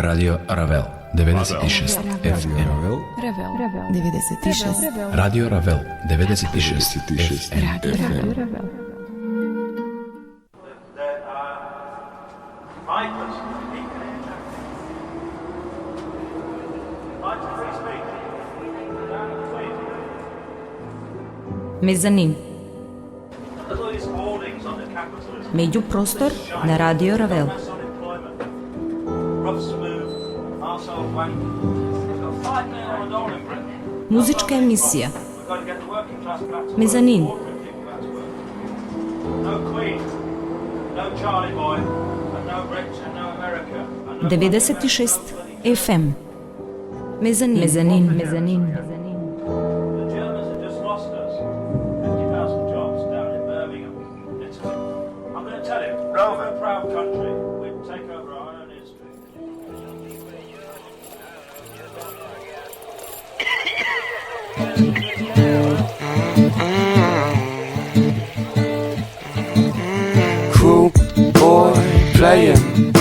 Radio Ravel 96 FM. Ravel 96 Radio Ravel 96 FM. Radio Ravel. Mezanin. Međuprostor na Radio Ravel. Muzička emisija Mezanin. Devedeset i šest FM. Mezanin. Cool boy playing,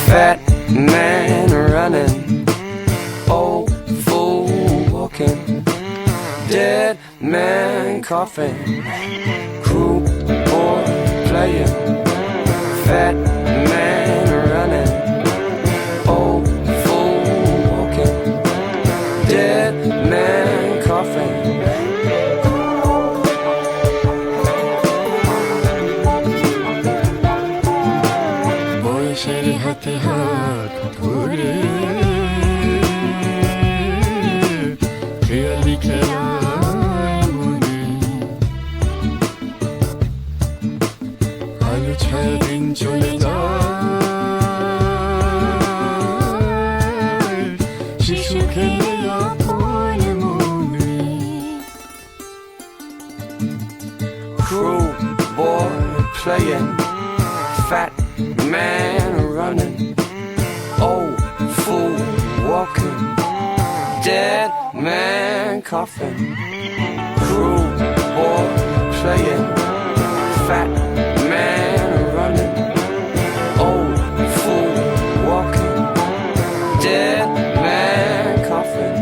fat man running, old fool walking, dead man coughing. Cool boy playing, fat man running, old fool walking, dead man coughing. বয়সের হাতে হাত ধরে খেয়ালি খেলায় মনে আলো ছায়া দিন চলে যায় শিশু খেলে আপন মনে Cruel boy playing, fat man running, old fool walking, dead man coughing. Cruel boy playing, fat man running, old fool walking, dead man coughing.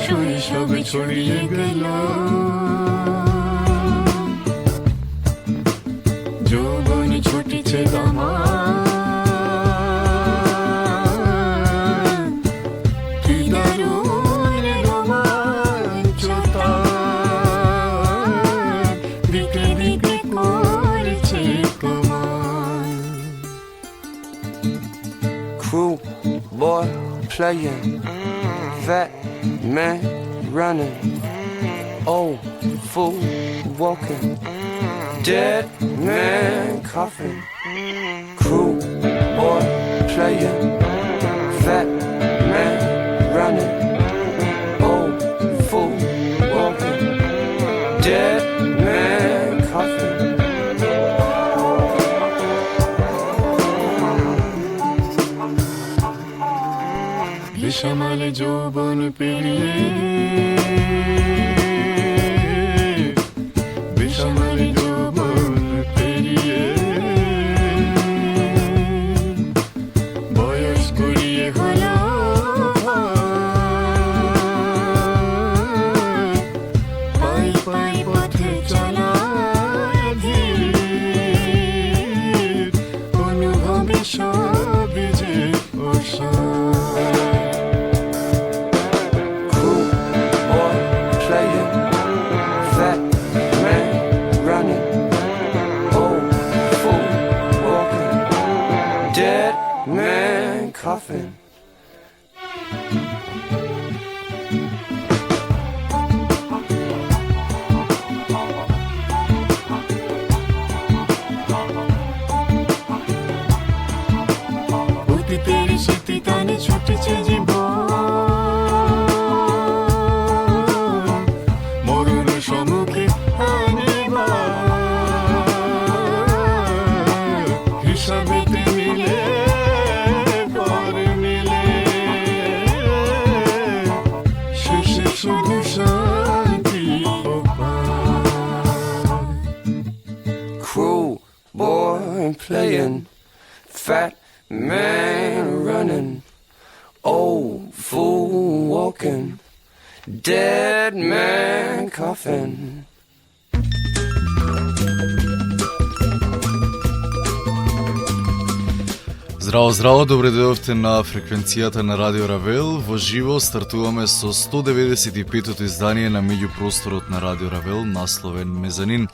শৈশবে ছড়িয়ে গেল যৌবন ছুটেছে দামান কি দারুণ রোমাঞ্চতা দিকে দিকে করেছে কমান Cruel boy playing, fat man running, old fool walking, dead man coughing. Cruel boy playing, fat man running, old fool walking, dead man coughing. বিষামালে যৌবন পেরিয়ে বিষামালে যৌবন পেরিয়ে বয়স গড়িয়ে হলো পাই পাই পথে চলা ধীর অনুভবে সবই যে অসার Man coughing. অতীতের স্মৃতি টানে ছুটেছে জীবন মরণ সম্মুখে হিসাবেতে মিলে শুধু শান্তি playing, fat man running, old fool walking, dead man coughing. Здраво, здраво, добре дојдовте на фреквенцијата на Радио Равел. Во живо стартуваме со 195-тото издание на меѓупросторот на Радио Равел, насловен Мезанин.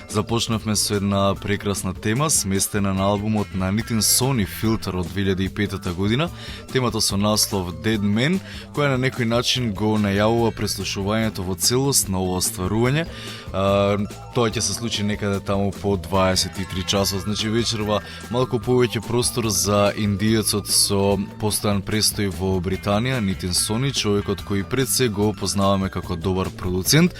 Започнавме со една прекрасна тема, сместена на албумот на Nitin Soni Filter од 2005 година. Темата со наслов Dead Man, која на некој начин го најавува преслушувањето во целост на ова стварување. Тоа ќе се случи некаде таму по 23 часот, значи вечерва малку повеќе простор за индиецот со постојан престој во Британија, Nitin Soni, човекот кој пред се го познаваме како добар продуцент,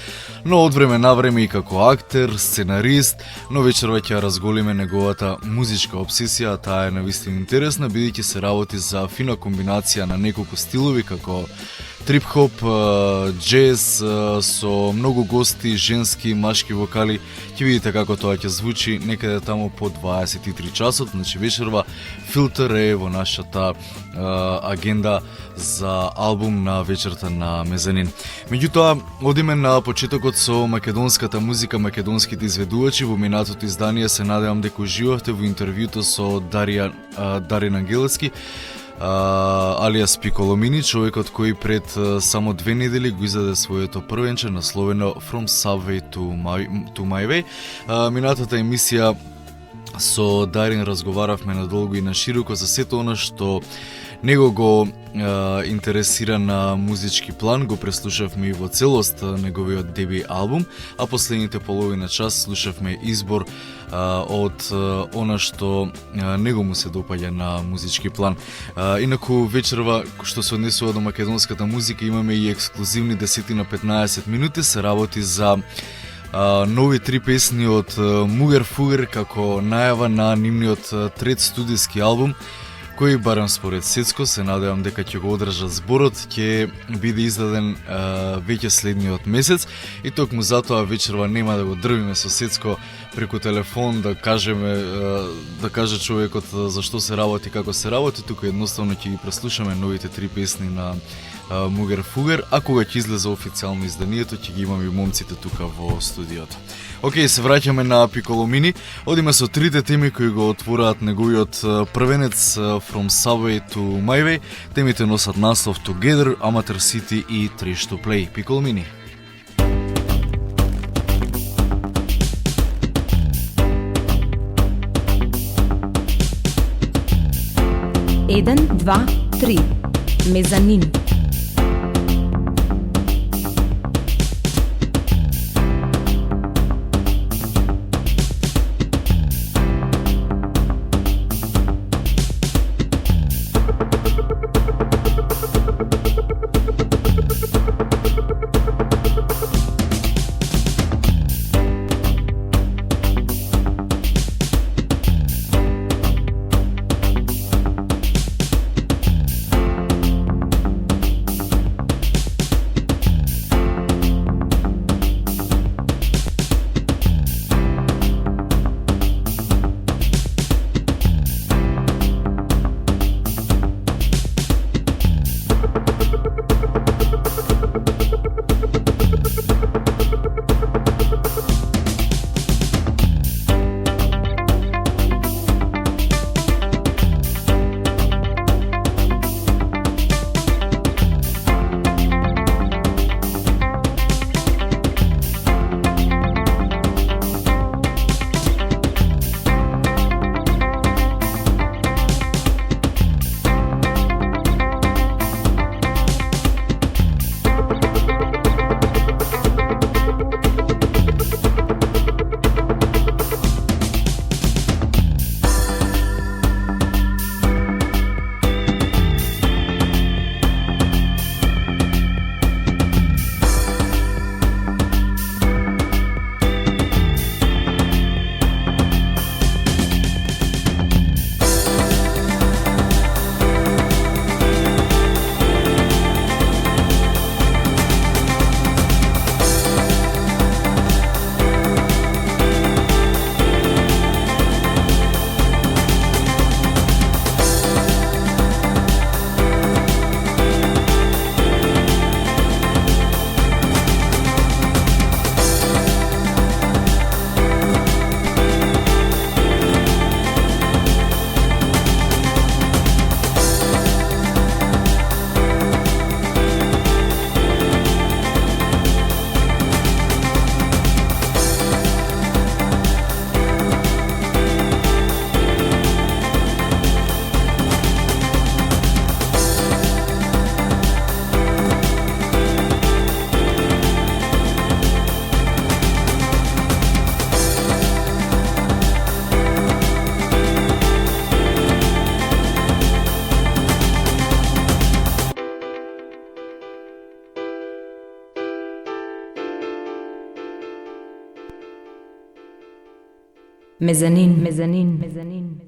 но од време на време и како актер, сценарист, но вечерва ќе разголиме неговата музичка обсесија, таа е навистина интересна, бидејќи се работи за фина комбинација на неколку стилови како трип-хоп, джез, со многу гости, женски, машки вокали. Ќе видите како тоа ќе звучи некаде таму по 23 часот, значи вечерва Филтер е во нашата агенда за албум на вечерта на Мезанин. Меѓутоа, одиме на почетокот со македонската музика, македонските изведувачи. Во минатото издание се надевам дека уживавте во интервјуто со Дарин Ангелевски, алијас Пиколомини, човекот кој пред само 2 недели го издаде своето првенче насловено From Subway to My Way. Минатата емисија со Дарин разговаравме надолго и на широко за сето она што него го интересира на музички план, го преслушавме и во целост неговиот деби албум, а последните половина час слушавме избор од она што него му се допаѓа на музички план. Инаку вечерва, што се однесува до македонската музика, имаме и ексклузивни 10 на 15 минути, се работи за нови 3 песни од Мугер Фугер како најава на нивниот трет студиски албум, кој барем според Сецко, се надевам дека ќе го одржат зборот, ќе биде издаден веќе следниот месец и токму затоа вечерва нема да го дрвиме со Сецко преку телефон да каже човекот за што се работи, како се работи, тука едноставно ќе ги преслушаме новите 3 песни на Мугер Фугер, а кога ќе излезе официјално изданието, ќе ги имаме и момците тука во студиото. Океј, се враќаме на Пиколомини. Одиме со трите теми кои го отвораат неговиот првенец From Subway to My Way. Темите носат наслов Together, Amateur City и Trash to Play. Пиколомини. Еден, два, три. Мезанин. מזנין, מזנין, מזנין.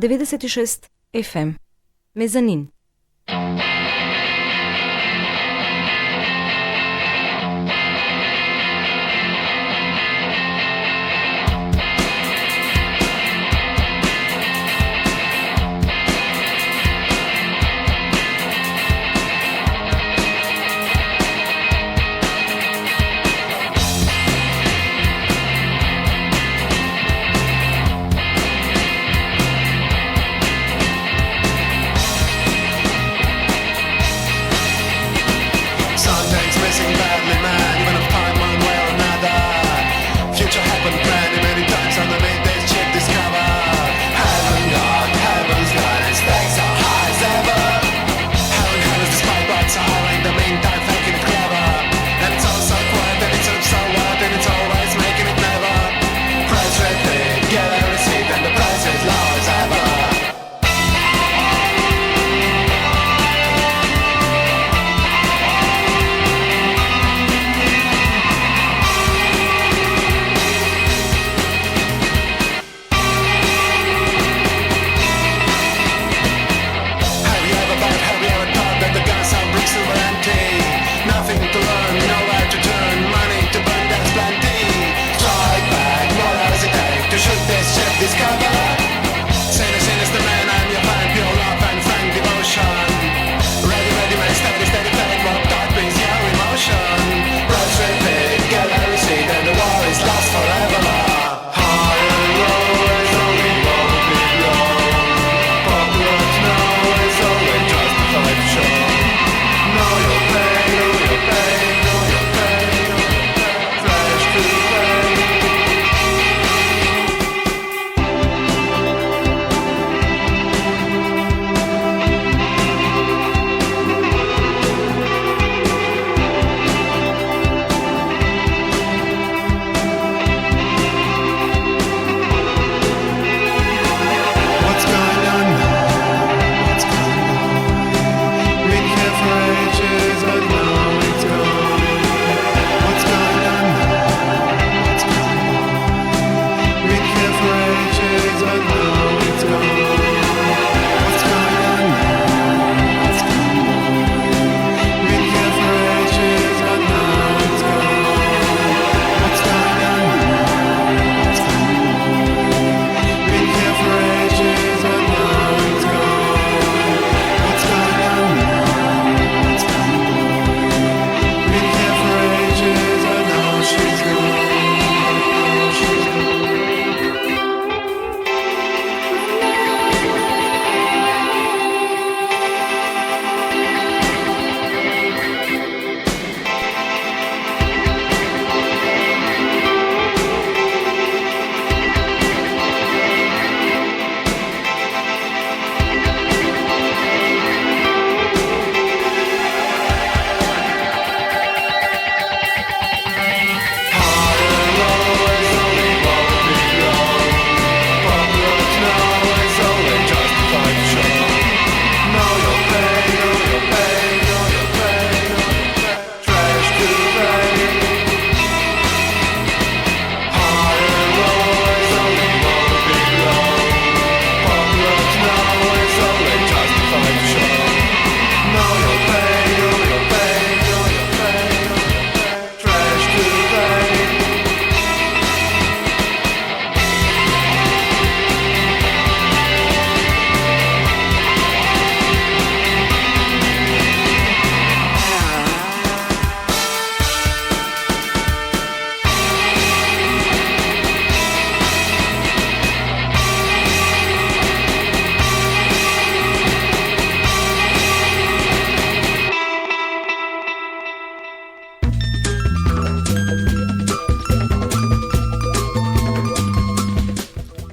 96 FM. Мезанин.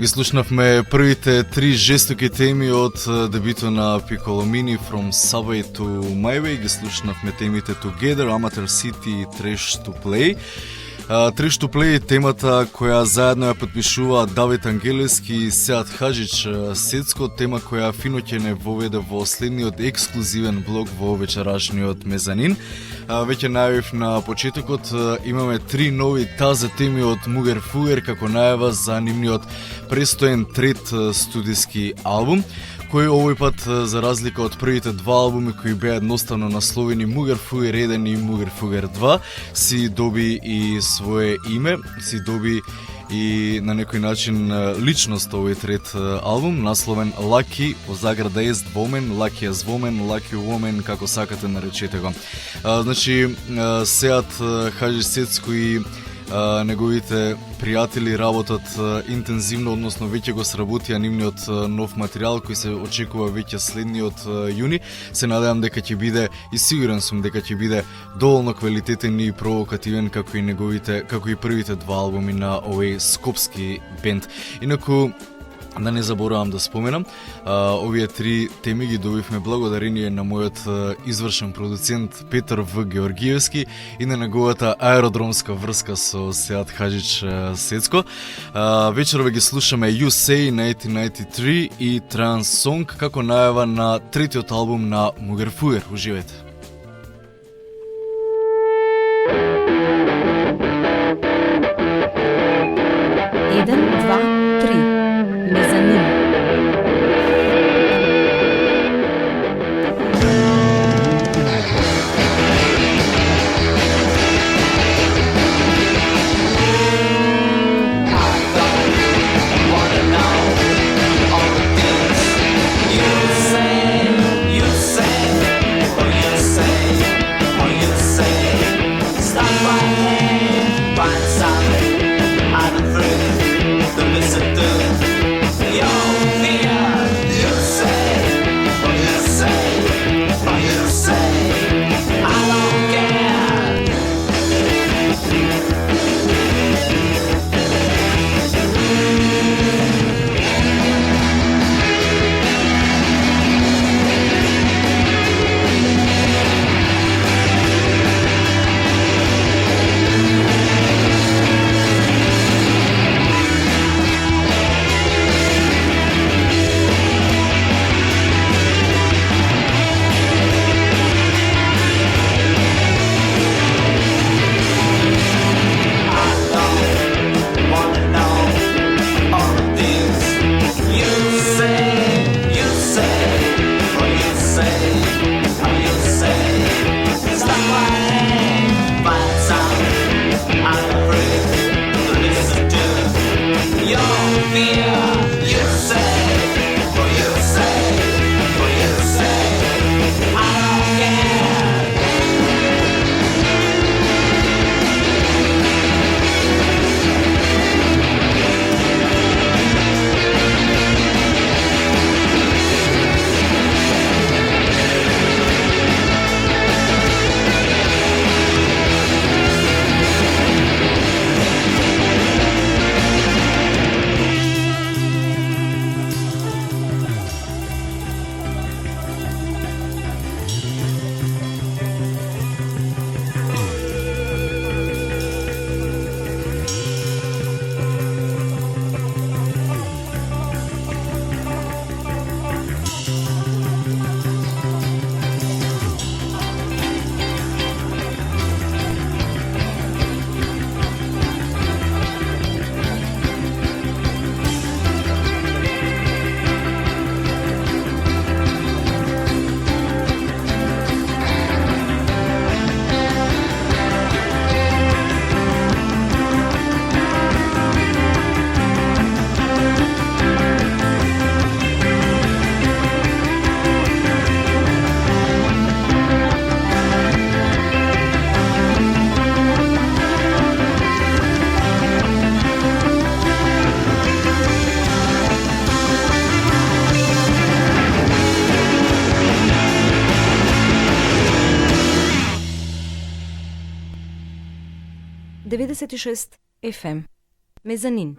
Ги слушнавме првите три жестоки теми од дебютот на Piccolomini From Subway to My Way. Ги слушнавме темите Together, Amateur City и Trash to Play. Три штуплеи, темата која заедно ја подпишува Давид Ангелески и Сеат Хаджич Сецко, тема која фино ќе не воведе во следниот ексклузивен блог во вечерашниот мезанин. Веќе најавив на почетокот, имаме три нови тазе теми од Мугер Фугер како најава за нивниот престоен трет студиски албум, кој овој пат, за разлика од првите два албуми кои беа едноставно насловени Мугер Фугер 1 и Мугер Фугер 2, си доби и свое име, си доби и на некој начин личност овој трет албум, насловен Lucky, по заграда S Woman, Lucky as Woman, Lucky Woman, како сакате наречете го. Значи, Сеат Хаджич Сецко и неговите пријатели работат интензивно, односно веќе го сработија нивниот нов материјал кој се очекува веќе следниот јуни. Се надевам дека ќе биде и сигурен сум дека ќе биде доволно квалитетен и провокативен како и првите два албуми на овој скопски бенд. Инаку да не заборавам да споменам, овие три теми ги добивме благодарение на мојот извршен продуцент Петар В. Георгиевски и на неговата аеродромска врска со Сеат Хаджич Сецко. Вечерова ги слушаме You Say 1993 и Trans Song како најава на третиот албум на Мугер Фугер. Уживете! Еден, два, три. Мезанин. Деведесет и шест FM. Мезанин.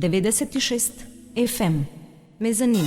96 FM. Мезанин.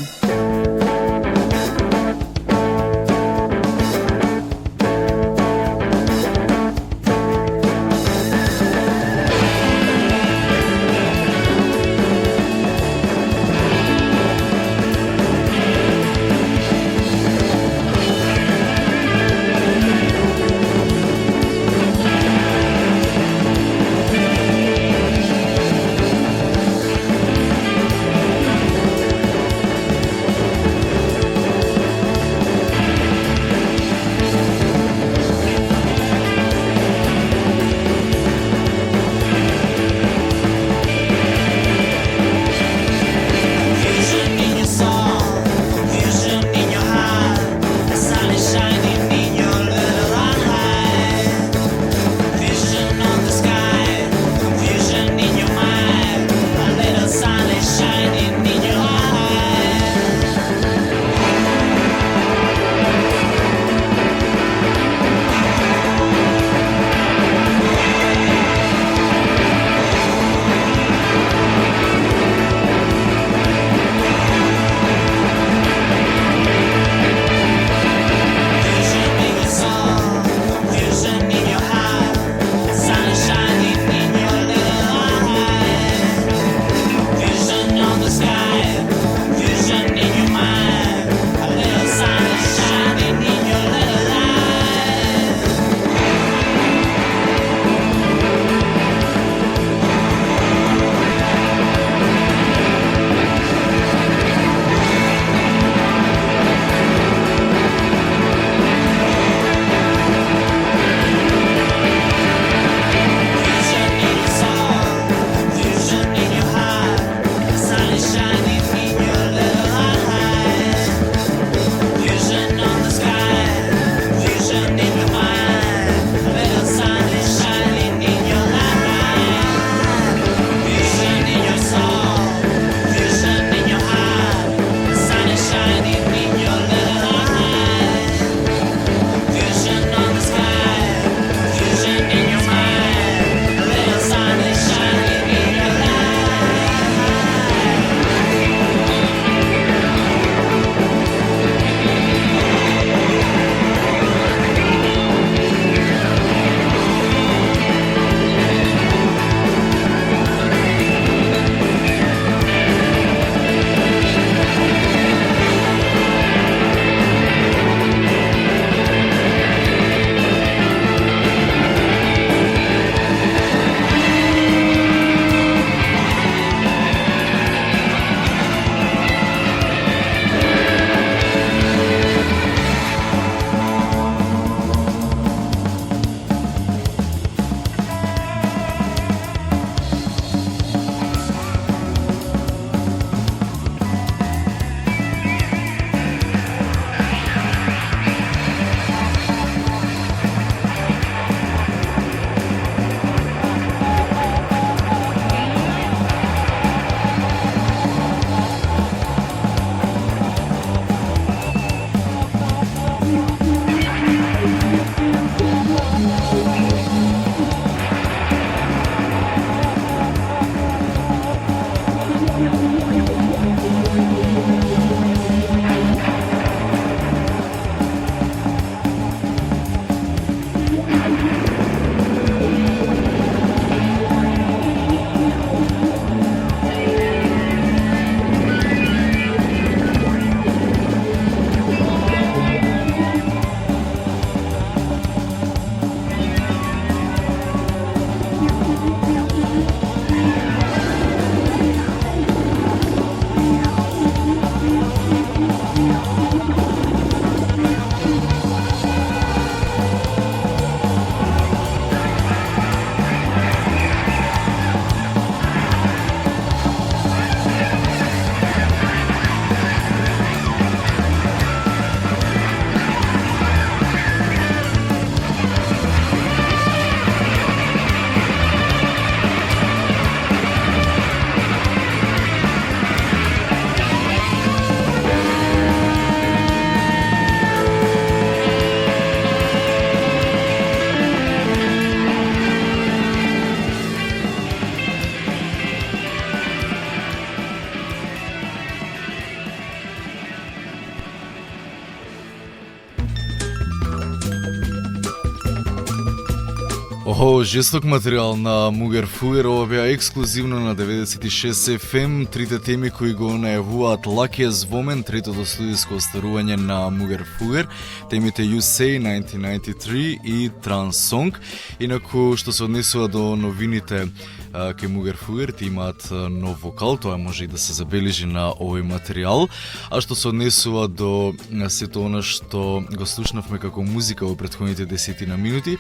Охо, жесток материјал на Мугер Фугер, ова беа ексклузивно на 96 FM, трите теми кои го најавуваат Лакија Звомен, третото студиско остарување на Мугер Фугер, темите You Say 1993 и Trans Song. Инаку, што се однесува до новините кај Мугер Фугер, ти имаат нов вокал, тоа може и да се забележи на овој материјал, а што се однесува до сето она што го слушнавме како музика во претходните 10 минути,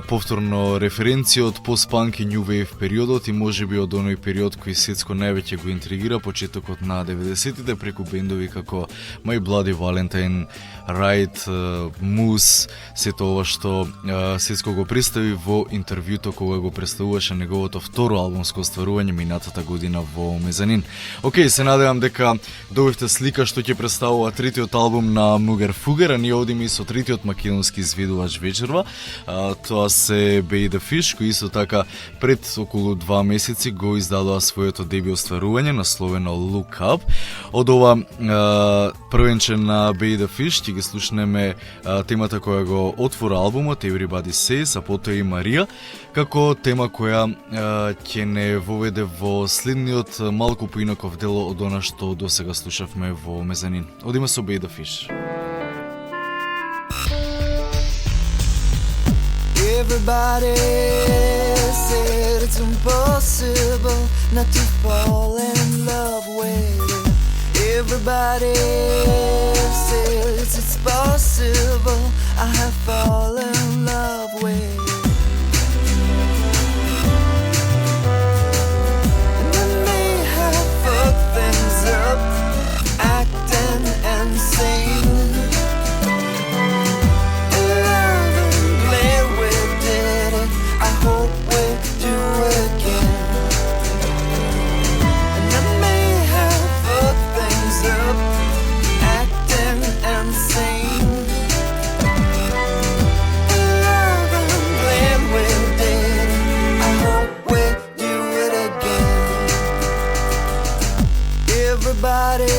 повторно референција од пост-панк и New Wave периодот и можеби од оној период кој светско највеќе го интригира, почетокот на 90-тите преку бендови како My Bloody Valentine, Ride, Moose, сето ова што светско го представи во интервјуто кога го представуваше неговото второ албумско остварување минатата година во Мезанин. Океј, се надевам дека добивте слика што ќе представува третиот албум на Мугер Фугер, а ние одиме и со третиот македонски изведувач вечерва. Тоа се Bay the Fish, кои исто така пред околу 2 месеци го издадоа своето деби остварување насловено Look Up. Од ова првенче на Bay the Fish ќе ги слушнеме темата која го отвора албумот Everybody Says, а потоа и Марија, како тема која ќе не воведе во следниот малку поинаков дел од она што досега слушавме во Мезанин. Одиме со Bay the Fish. Everybody said it's impossible not to fall in love with it. Everybody says it's possible. I have fallen in love with it. And I may have fucked things up, acting insane. I hope we do it again. And I may have fucked things up, acting insane. Love and glad we did. I hope we do it again. Everybody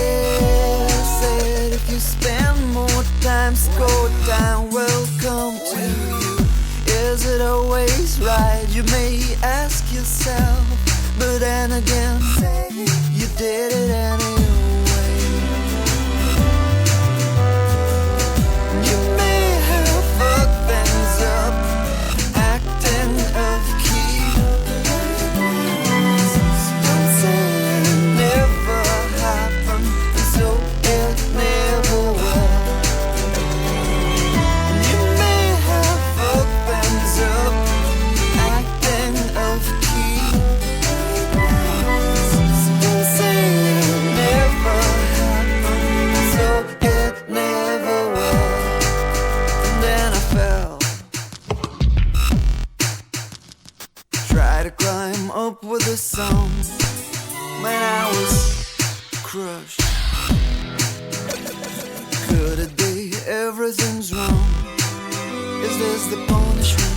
said if you spend more time, score time will come to you. Is it always right? You may ask yourself, but then again, you did it anyway. You may have fucked things up, acting off key. Don't say it never happened, so it never will. You may have fucked things up, acting off key. Don't say it never happened, so it never will. And then I fell. Try to climb up with the sun when I was crushed. Could it be everything's wrong? Is this the punishment?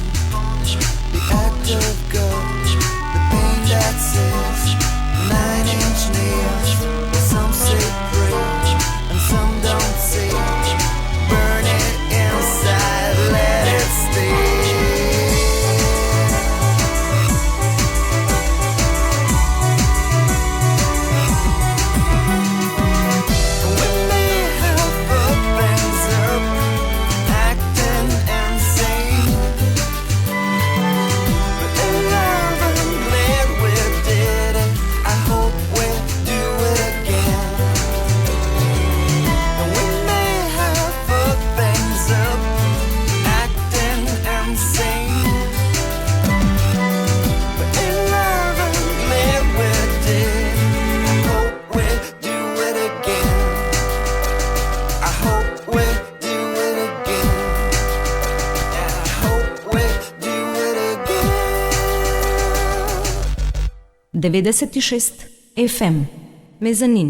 The act of God, the pain that says 9-inch nails. Some say pray, and some don't say. Burn it inside, let it stay. We may have fucked things up, acting insane. But in love and glad we did it. I hope we do it again. And we may have fucked things up, acting insane. But in love and glad we did. I hope we do it again. I hope we do it again. And I hope we do it again. 96 FM Мезанин.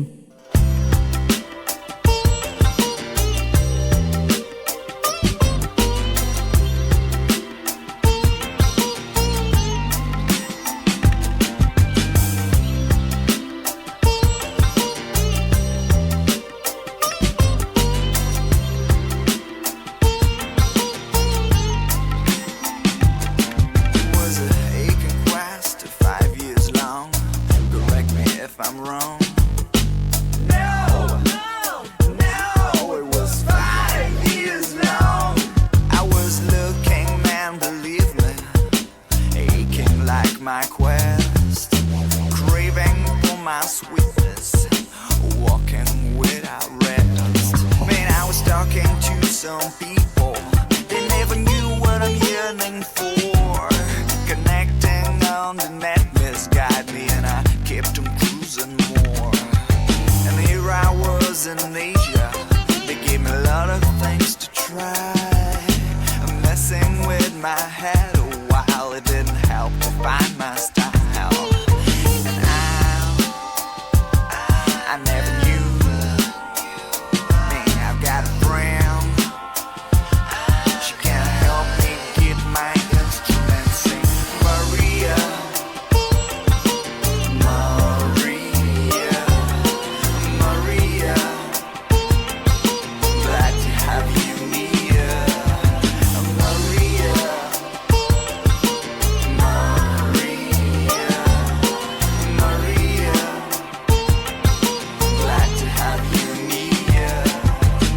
my head a while. It didn't help to find my style. And I never knew. Man, I've got a friend. She can't help me get my instruments. Sing Maria, Maria, Maria. Glad to have you near, Maria, Maria, Maria. Glad to have you near. Maria,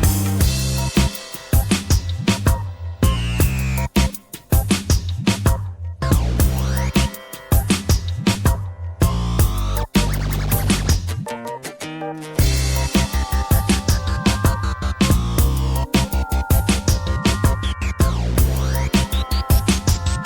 Maria, Maria. Glad to have you near,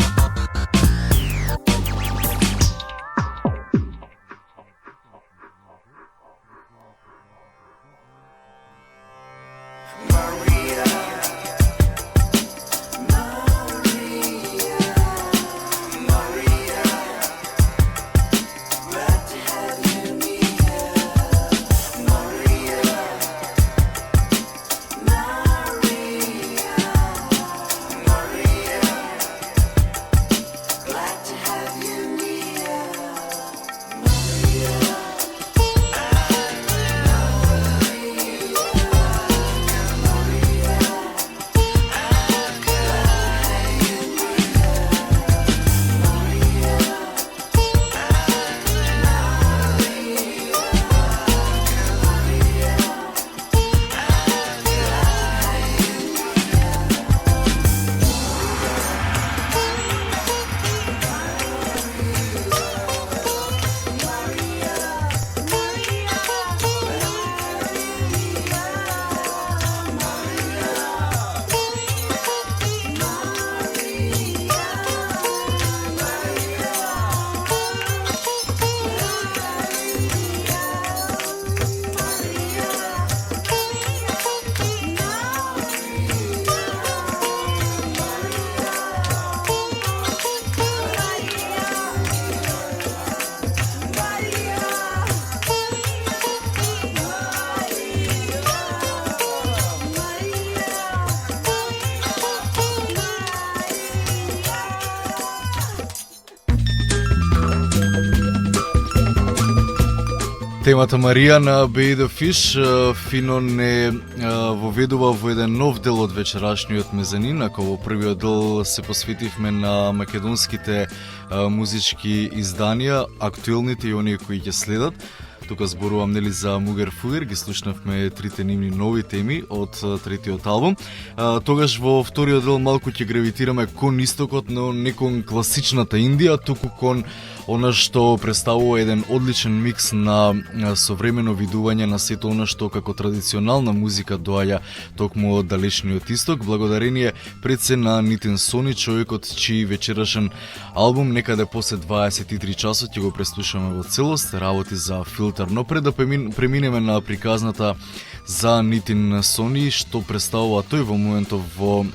Maria, Maria, Maria. Glad to have you near, Maria. Темата Марија на Bay the Fish фино не воведува во еден нов дел од вечерашниот мезанин, ако во првиот дел се посветивме на македонските музички изданија, актуелните и оние кои ќе следат. Тука зборувам нели за Мугер Фугер, ги слушнавме трите нивни нови теми од третиот албум. Тогаш во вториот дел малку ќе гравитираме кон истокот, но не кон класичната Индија, туку кон она што представува еден одличен микс на современо видување на сето она што како традиционална музика доаѓа токму од далечниот исток, благодарение пред се на Нитин Сони, човекот чиј вечерашен албум некаде после 23 часот ќе го преслушаме во целост, работи за Филтер. Но пред да преминеме на приказната за Нитин Сони, што представува тој во моментов во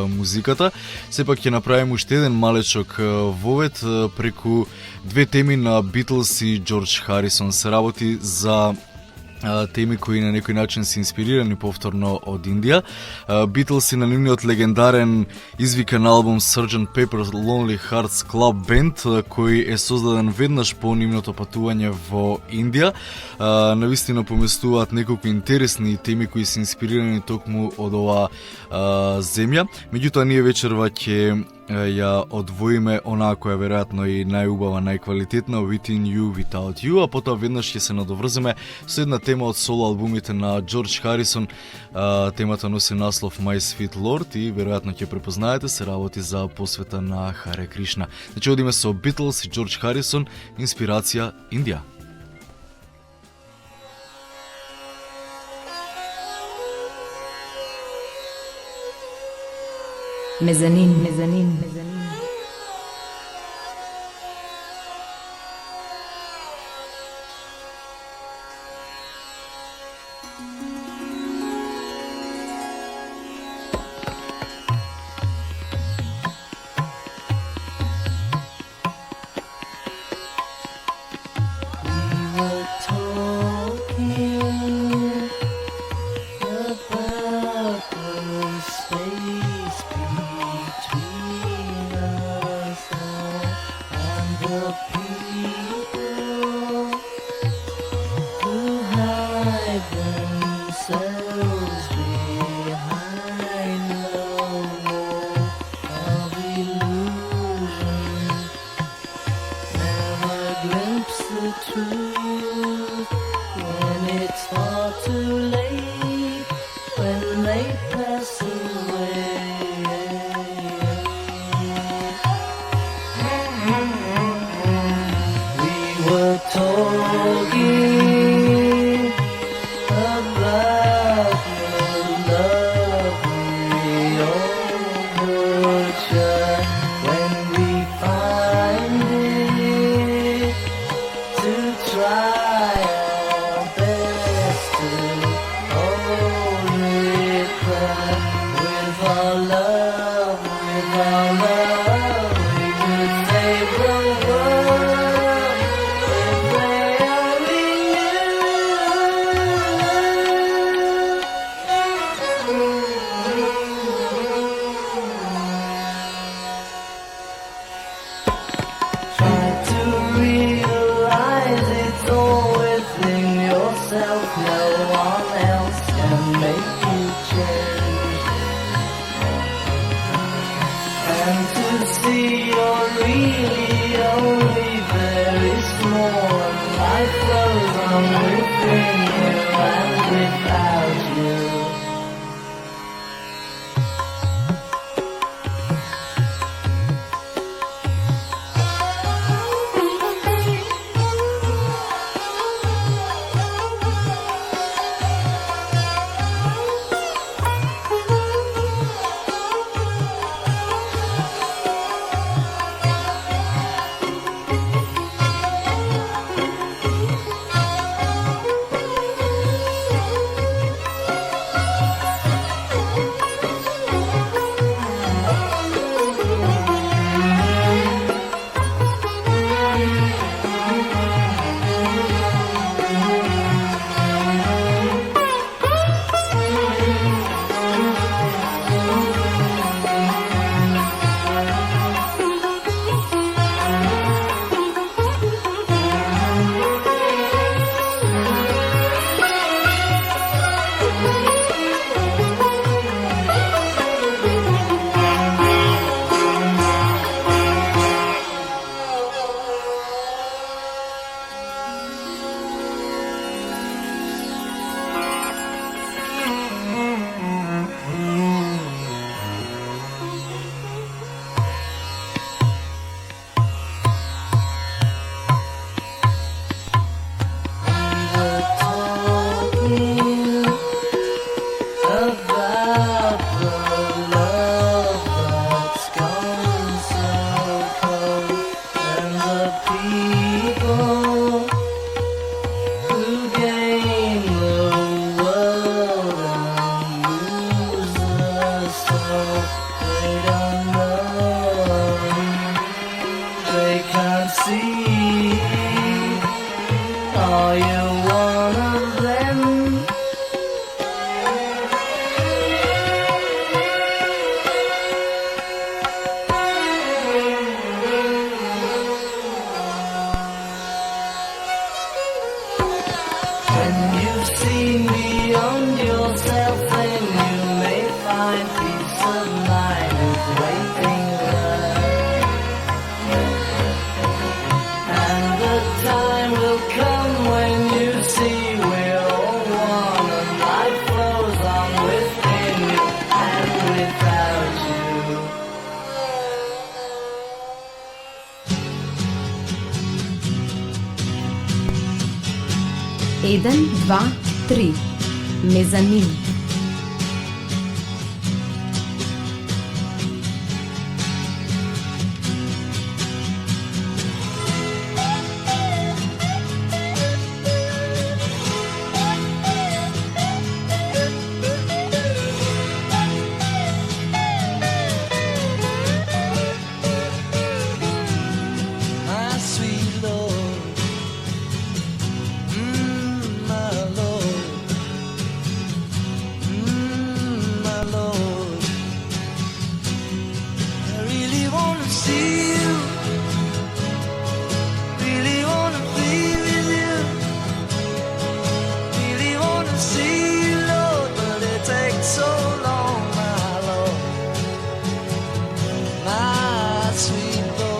музиката, сепак ќе направиме уште еден малечок вовед преку две теми на Битлз и Џорџ Харисон. Се работи за теми кои на некој начин се инспирирани повторно од Индија. Битлз и на нивниот легендарен извикан албум Sgt. Pepper's Lonely Hearts Club Band, кој е создаден веднаш по нивното патување во Индија. Навистина поместуваат неколку интересни теми кои се инспирирани токму од оваа земја. Меѓутоа, ние вечерва ќе ја одвоиме онаа која веројатно и најубава, најквалитетна, Within You, Without You, а потоа веднаш ќе се надоврземе со една тема од соло албумите на Џорџ Харисон. Темата носи наслов My Sweet Lord и веројатно ќе препознаете, се работи за посвета на Харе Кришна. Значи одиме со Битлз и Џорџ Харисон, инспирација Индија. Мезанин. Eden, dva, tri. Mezanin. My sweet Lord, my Lord, my Lord. I really wanna see you, really wanna be with you, really wanna see you, Lord, but it takes so long, my Lord, my sweet Lord.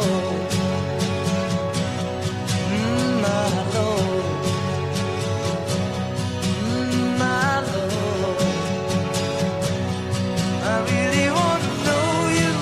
My Lord, my Lord, I really want to know you,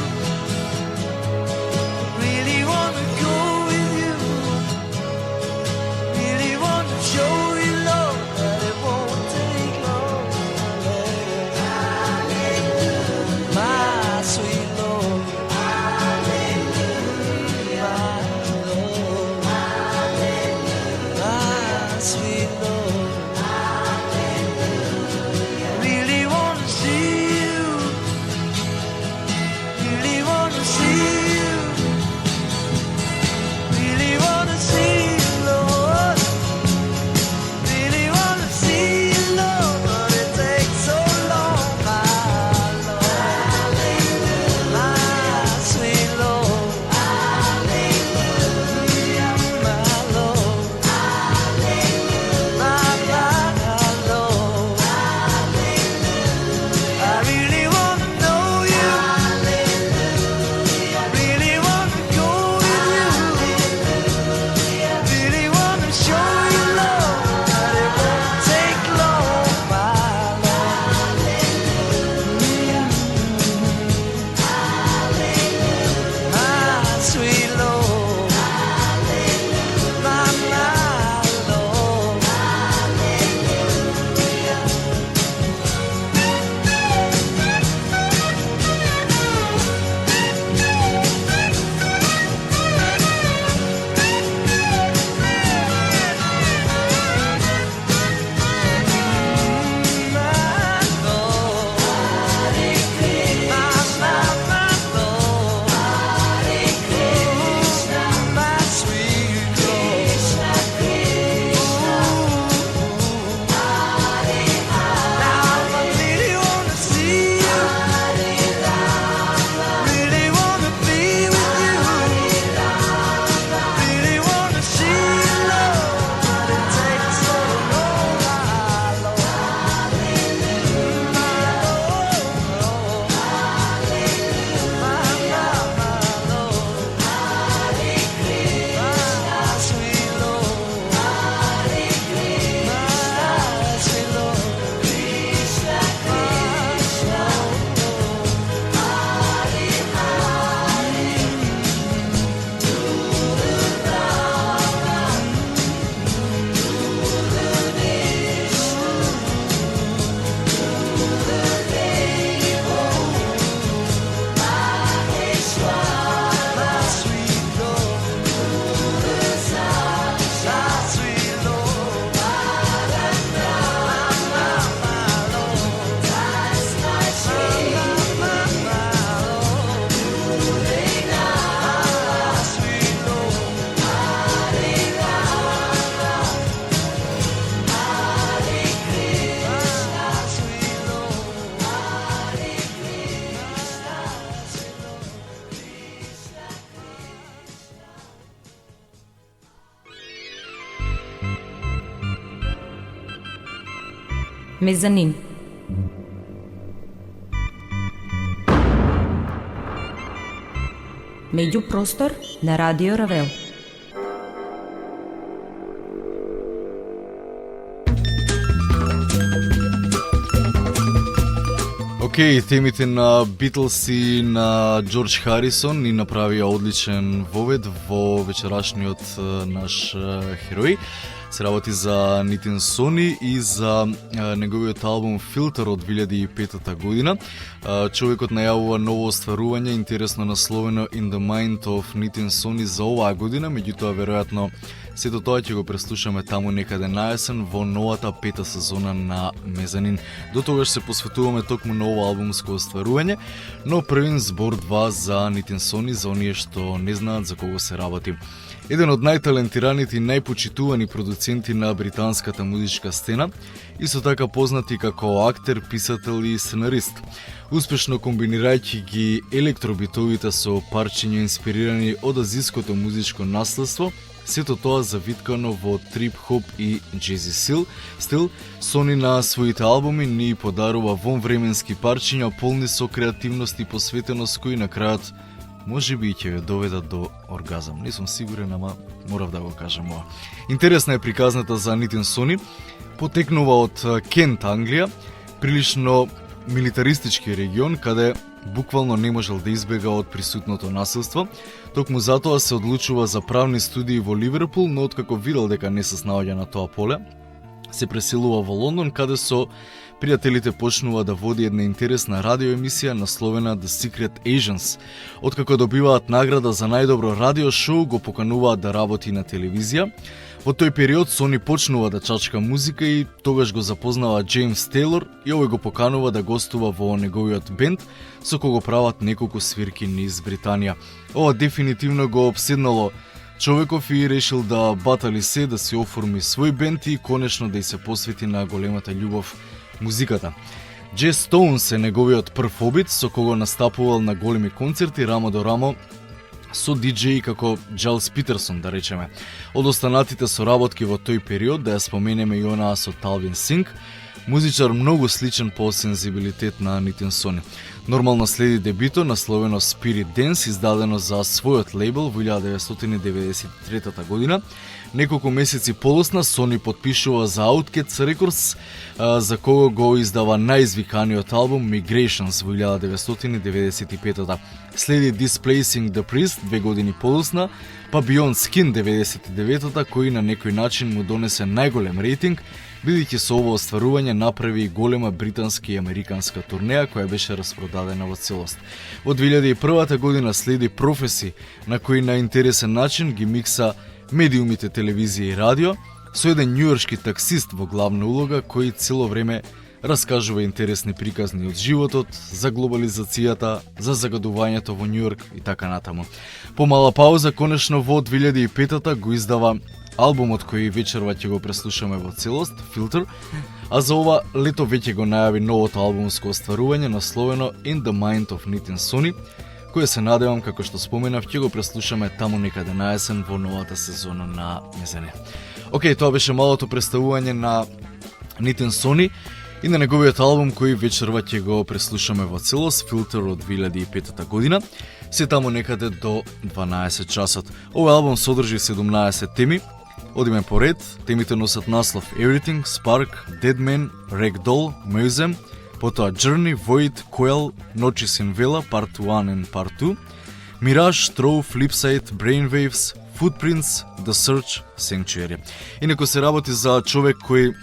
Мезанин. Меѓупростор на Радио Равел. Океј, темите на Битлз и на Џорџ Харисон ни направија одличен вовед во вечерашниот наш херој. Се работи за Нитин Сони и за неговиот албум Filter од 2005 година. Човекот најавува ново остварување, интересно насловено In the Mind of Нитин Сони за оваа година, меѓутоа веројатно сето тоа ќе го преслушаме таму некаде на есен во новата 5-та сезона на Мезанин. До тогаш се посветуваме токму на ово албумско остварување, но првин збор 2 за Нитин Сони, за оние што не знаат за кого се работи. Еден од најталентираните и најпочитувани продуценти на британската музичка сцена, исто така познати како актер, писател и сценарист. Успешно комбинирајќи ги електробитовите со парчиња инспирирани од азиското музичко наследство, сето тоа завиткано во трип-хоп и джези стил, Сони на своите албуми ни подарува вонвременски парчиња полни со креативност и посветеност кои на крајот можеби ќе ве доведат до оргазам. Не сум сигурен, ама морав да го кажам ова. Интересна е приказната за Нитин Сони. Потекнува од Кент, Англија, прилично милитаристички регион, каде буквално не можел да избега од присутното насилство. Токму затоа се одлучува за правни студии во Ливерпул, но откако видел дека не се снаоѓа на тоа поле, се преселува во Лондон, каде со пријателите почнува да води една интересна радиоемисија насловена The Secret Agents. Откако добиваат награда за најдобро радио шоу, го покануваат да работи на телевизија. Во тој период Сони почнува да чачка музика и тогаш го запознава Джеймс Тейлор и овој го поканува да гостува во неговиот бенд, со кого прават неколку свирки низ Британија. Ова дефинитивно го обседнало човеков и решил да батали се, да си оформи свој бенд и конечно да и се посвети на големата љубов музиката. Джес Стоунс е неговиот прв обид, со кого настапувал на големи концерти рамо до рамо со диџеи како Джайлс Питерсон, да речеме. Од останатите соработки во тој период, да ја споменеме и онаа со Талвин Синг, музичар многу сличен по сензибилитет на Нитин Сони. Нормално следи дебито насловено Spirit Dance, издадено за својот лейбл во 1993 година. Неколку месеци полосна Сони подпишува за Outkast Records, за кого го издава најизвиканиот албум Migrations во 1995. Следи Displacing the Priest 2 години полосна, па Beyond Skin 99-та, кој на некој начин му донесе најголем рейтинг, бидејќи со ово остварување направи и голема британска и американска турнеја која беше распродадена во целост. Во 2001 година следи Професи, на кој на интересен начин ги микса медиумите телевизија и радио, со еден њујоршки таксист во главна улога кој цело време раскажува интересни приказни од животот, за глобализацијата, за загадувањето во Њујорк и така натаму. По мала пауза, конечно во 2005-та го издава албумот кој вечерва ќе го преслушаме во целост, Filter, а за ова лето веќе го најави новото албумско остварување насловено In the Mind of Нитин Сони, кој се надевам, како што споменав, ќе го преслушаме таму некаде на есен во новата сезона на Мезанин. Океј, тоа беше малото представување на Нитин Сони и на неговиот албум кој вечерва ќе го преслушаме во целост, Filter од 2005 година, се таму некаде до 12 часот. Овој албум содржи 17 теми. Одиме поред, темите носат наслов Everything, Spark, Dead Man, Ragdoll, Museum, потоа Journey, Void, Coil, Noches in Vela, Part 1 and Part 2, Mirage, Throw, Flipside, Brainwaves, Footprints, The Search, Sanctuary. Инаку се работи за човек кој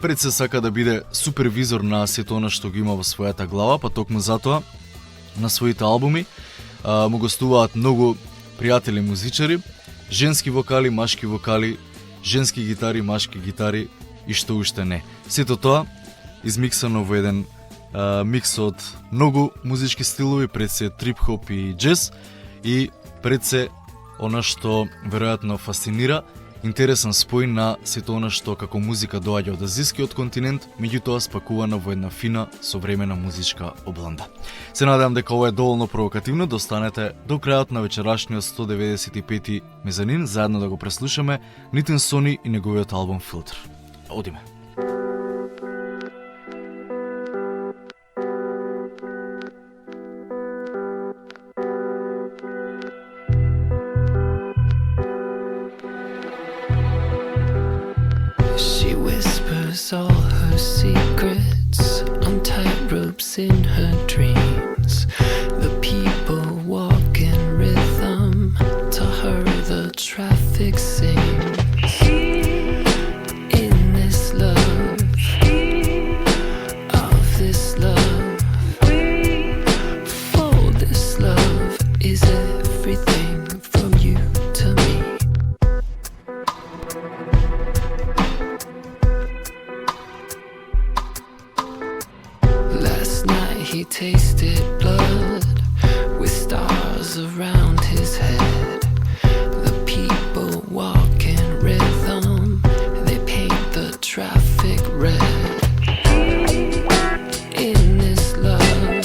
пред се сака да биде супервизор на сето она што го има во својата глава, па токму затоа на своите албуми му гостуваат многу пријатели музичари, женски вокали, машки вокали, женски гитари, машки гитари и што уште не. Сето тоа измиксано во еден микс од многу музички стилови, пред се трип-хоп и джез, и пред се она што веројатно фасцинира, интересен спој на сето она што како музика доаѓа од азискиот континент, меѓутоа спакувана во една фина, современа музичка обланда. Се надевам дека ова е доволно провокативно да останете до крајот на вечерашниот 195-ти Мезанин, заедно да го преслушаме Нитин Сони и неговиот албум Filter. Одиме. all her secrets on tight ropes in her dreams. The people walk in rhythm, to her the traffic sings. In this love, of this love, for this love is everything from you to me. Last night he tasted blood with stars around his head. The people walk in rhythm, they paint the traffic red. In this love,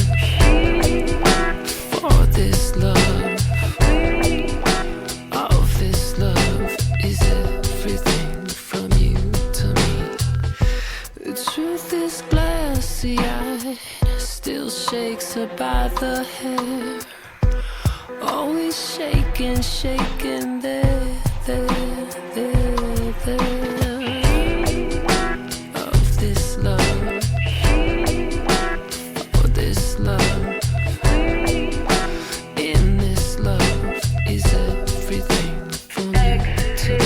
for this love, of this love is everything from you to me. The truth is glassy-eyed, still shakes her by the hair. Always shaking, shaking there, there, there, there. Of this love, for this love, in this love is everything from you to me.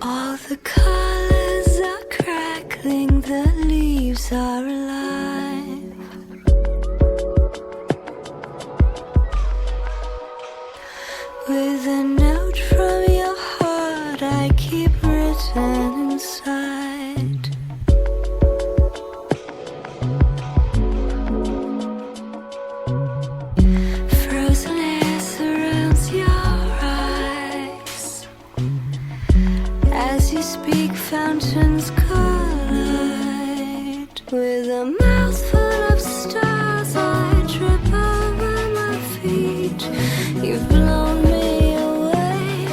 All the colors are crackling, the leaves are alive. With a note from your heart I keep written inside. Frozen air surrounds your eyes. As you speak, fountains collide. With a mouthful of stars I trip over my feet. You've blown me away,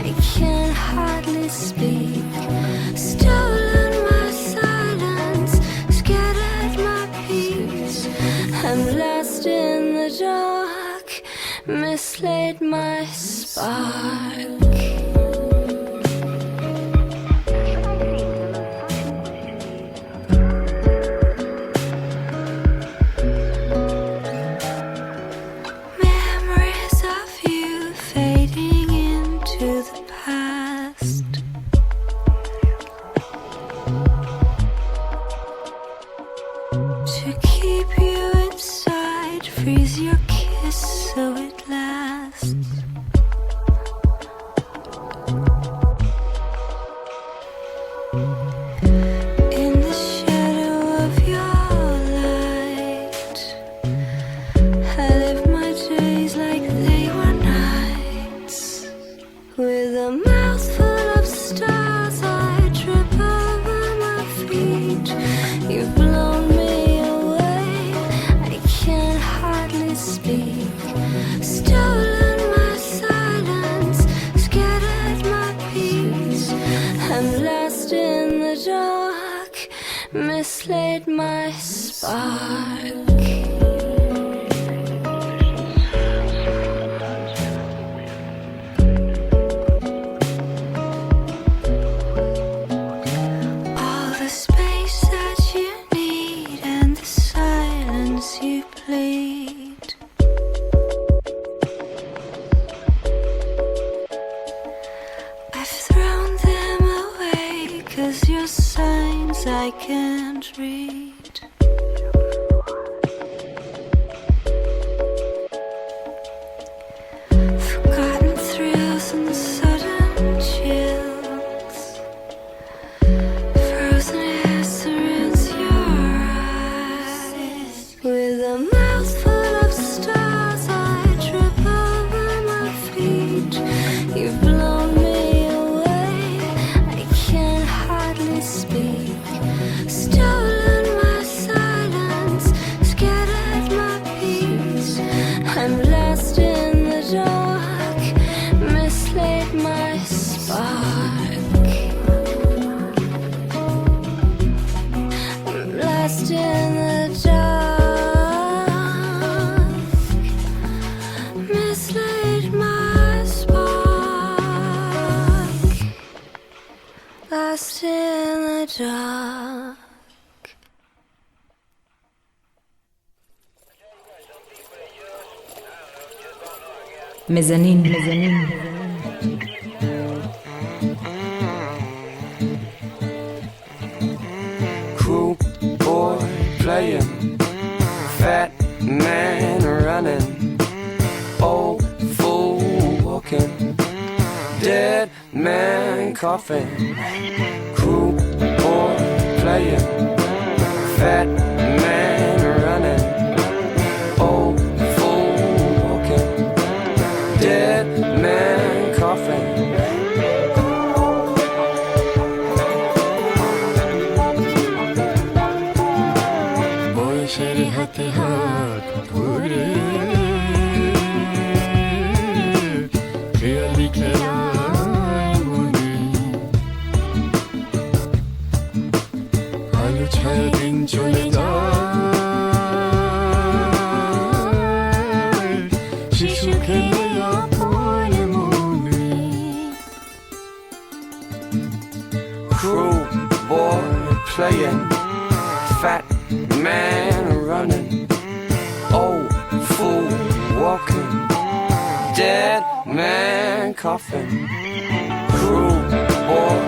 I can hardly speak. Stolen my silence, scattered my peace. I'm lost in the dark, mislaid my spark. Memories of you fading to keep you inside, freeze your kiss so it lasts. In the shadow of your light, I live my days like they were nights. With a mouth full of stars, I trip over my feet. You've blown me away, I can't hardly speak. Stolen my silence, scattered my peace. I'm lost in the dark, mislaid my spark. All the space that you need and the silence you plead. I've thrown them away 'cause your signs I can't read. Forgotten thrills and sudden chills. Frozen air surrounds your eyes. With a mouth full of stars, I trip over my feet. You've blown me away, I can't hardly speak. Stolen my silence, scattered my peace. I'm lost in the dark, mislaid my spark. I'm lost in the dark, mislaid my spark. Lost in the dark. מזנין. Cool boy playing, fat man running, old fool walking, dead man coughing. Cool boy playing, fat man running, old fool walking, dead man coughing. বয়সের হাতে হাত ধরে খেয়ালি খেলায় মনে আলো ছায়া দিন চলে যায় শিশু খেলে আপন মনে Cruel boy playing, fat man running, old fool walking, dead man coughing. Cruel boy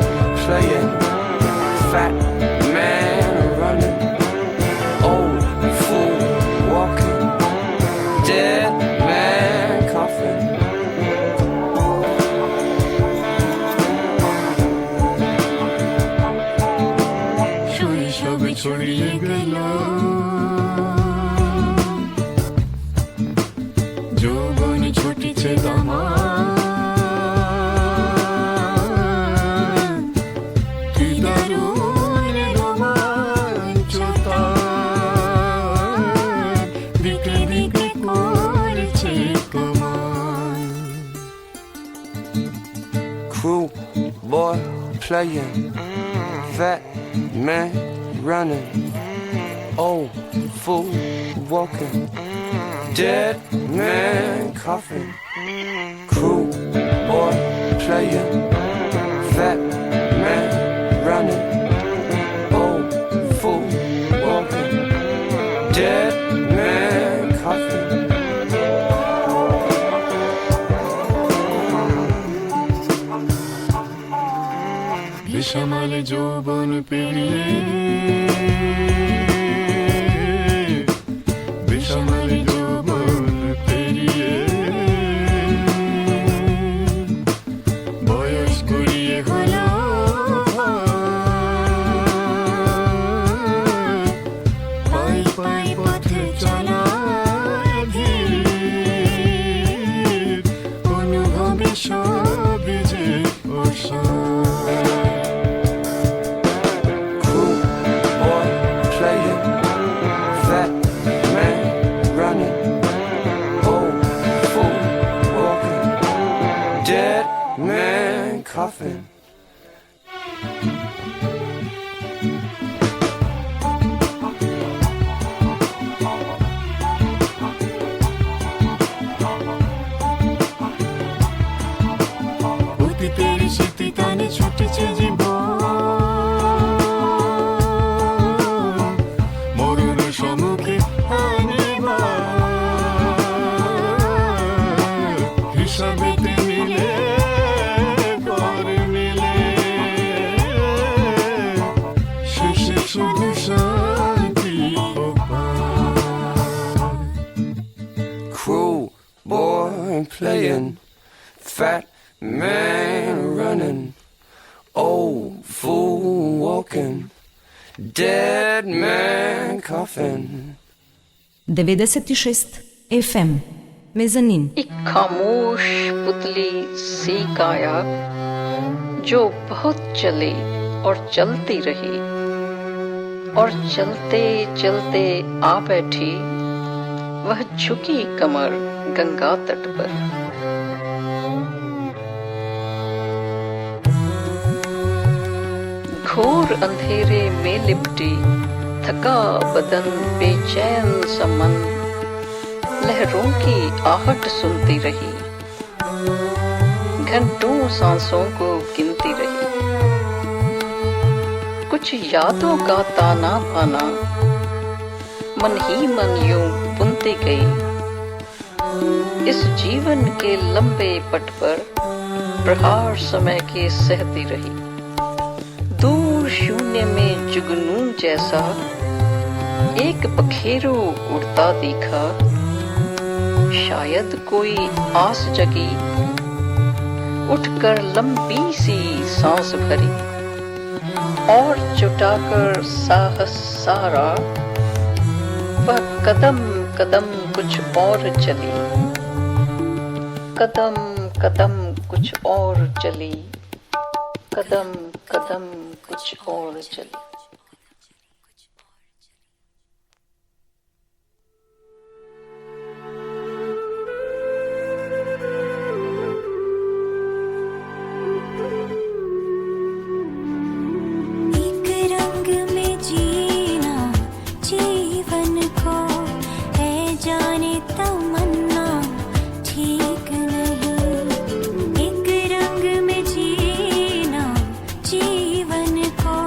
playing, fat man running, old fool walking, dead man coughing. শৈশবে ছড়িয়ে গেল যৌবন ছুটিছে দামান কি দারুণ রোমাঞ্চতা দিকে দিকে করছে কমান Cruel boy playing, fat man running, old fool walking, dead man coughing. Cruel boy playing, fat man running, old fool walking, dead man coughing. বিষামালে যৌবন পেরিয়ে coffin. অতীতের স্মৃতি টানে ছুটেছে জীবন, মরণ সম্মুখে আনিবার হিসাবেতে মিলে পরে মিলে শেষে শুধু শান্তি Cruel boy playing, fat man running, old fool walking, dead man coughing. 96 FM मेजनीन। एक खामोश पुतली सी काया जो बहुत चली और चलती रही और चलते चलते आ बैठी वह झुकी कमर गंगा तट पर। घोर अंधेरे में लिपटी थका बदन बेचैन सा मन लहरों की आहट सुनती रही, घंटों सांसों को गिनती रही। कुछ यादों का ताना बाना मन ही मन यूं बुनती गई, इस जीवन के लंबे पट पर प्रहार समय के सहती रही। दूर शून्य में जुगनू जैसा एक पखेरु उड़ता दिखा, शायद कोई आस जगी उठकर लंबी सी सांस भरी और जुटाकर साहस सारा वह कदम कदम कुछ और चली, कदम कदम कुछ और चली, कदम कदम कुछ और चली। एक रंग में जीना जीवन को है जाने तमन्ना ठीक नहीं। एक रंग में जीना जीवन को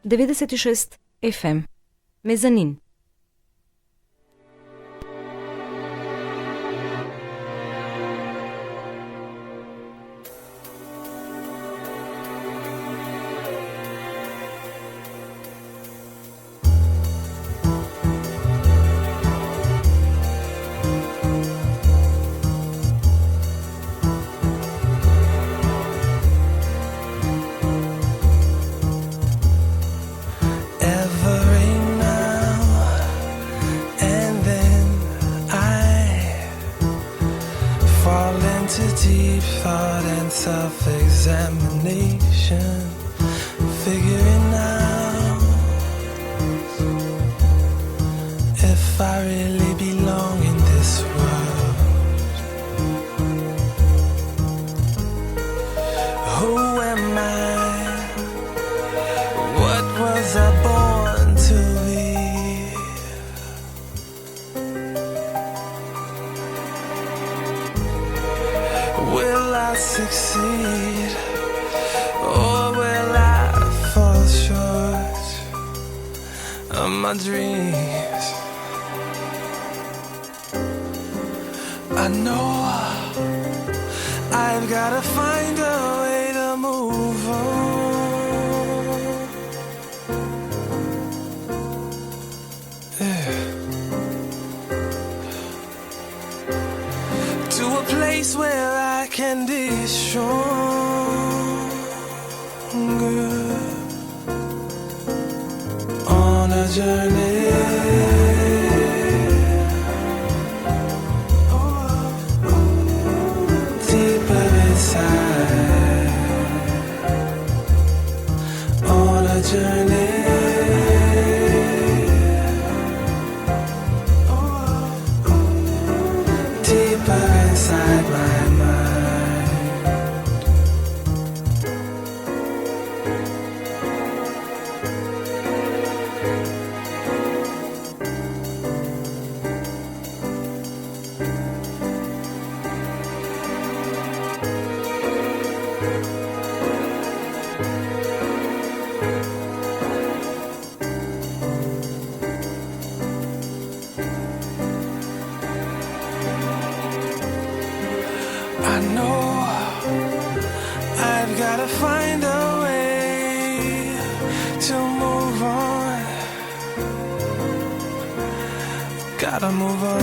96 FM. Мезанин. Deep thought and self-examination, figuring out if I really belong in this world. Who am I? What was I born to be? Will I succeed, or will I fall short of my dreams? I know I've gotta find a way to move on. To a place where I can be stronger on a journey. Deeper inside, on a journey. Deeper inside my mind. I know I've gotta find a way to move on. Gotta move on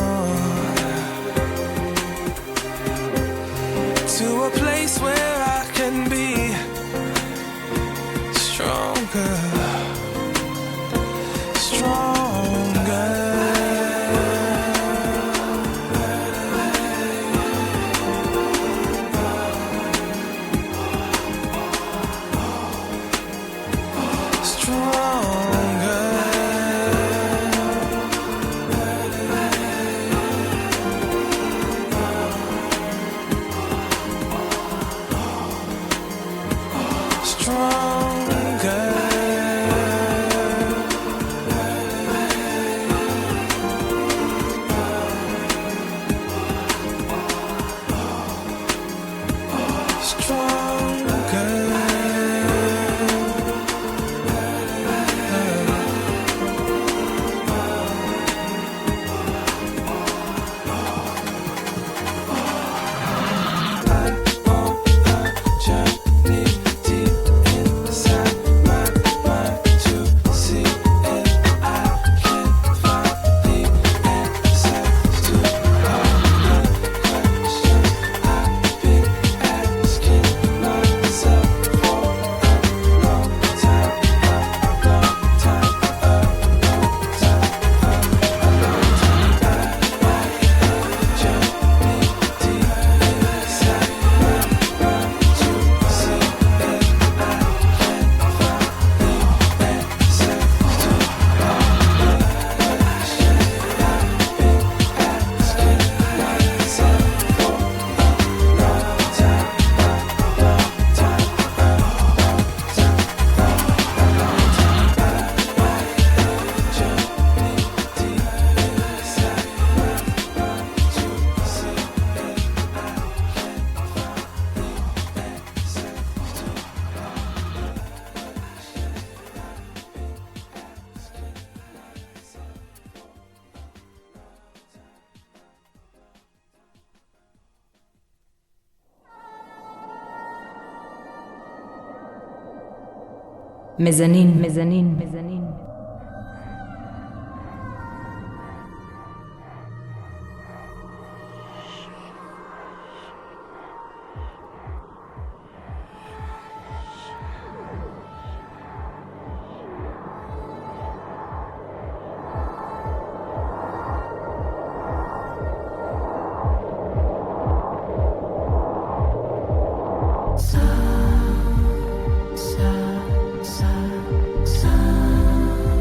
to a place where I can be stronger, stronger. Stronger. מזנין, מזנין, מזנין. Sun, sun, sun, sun.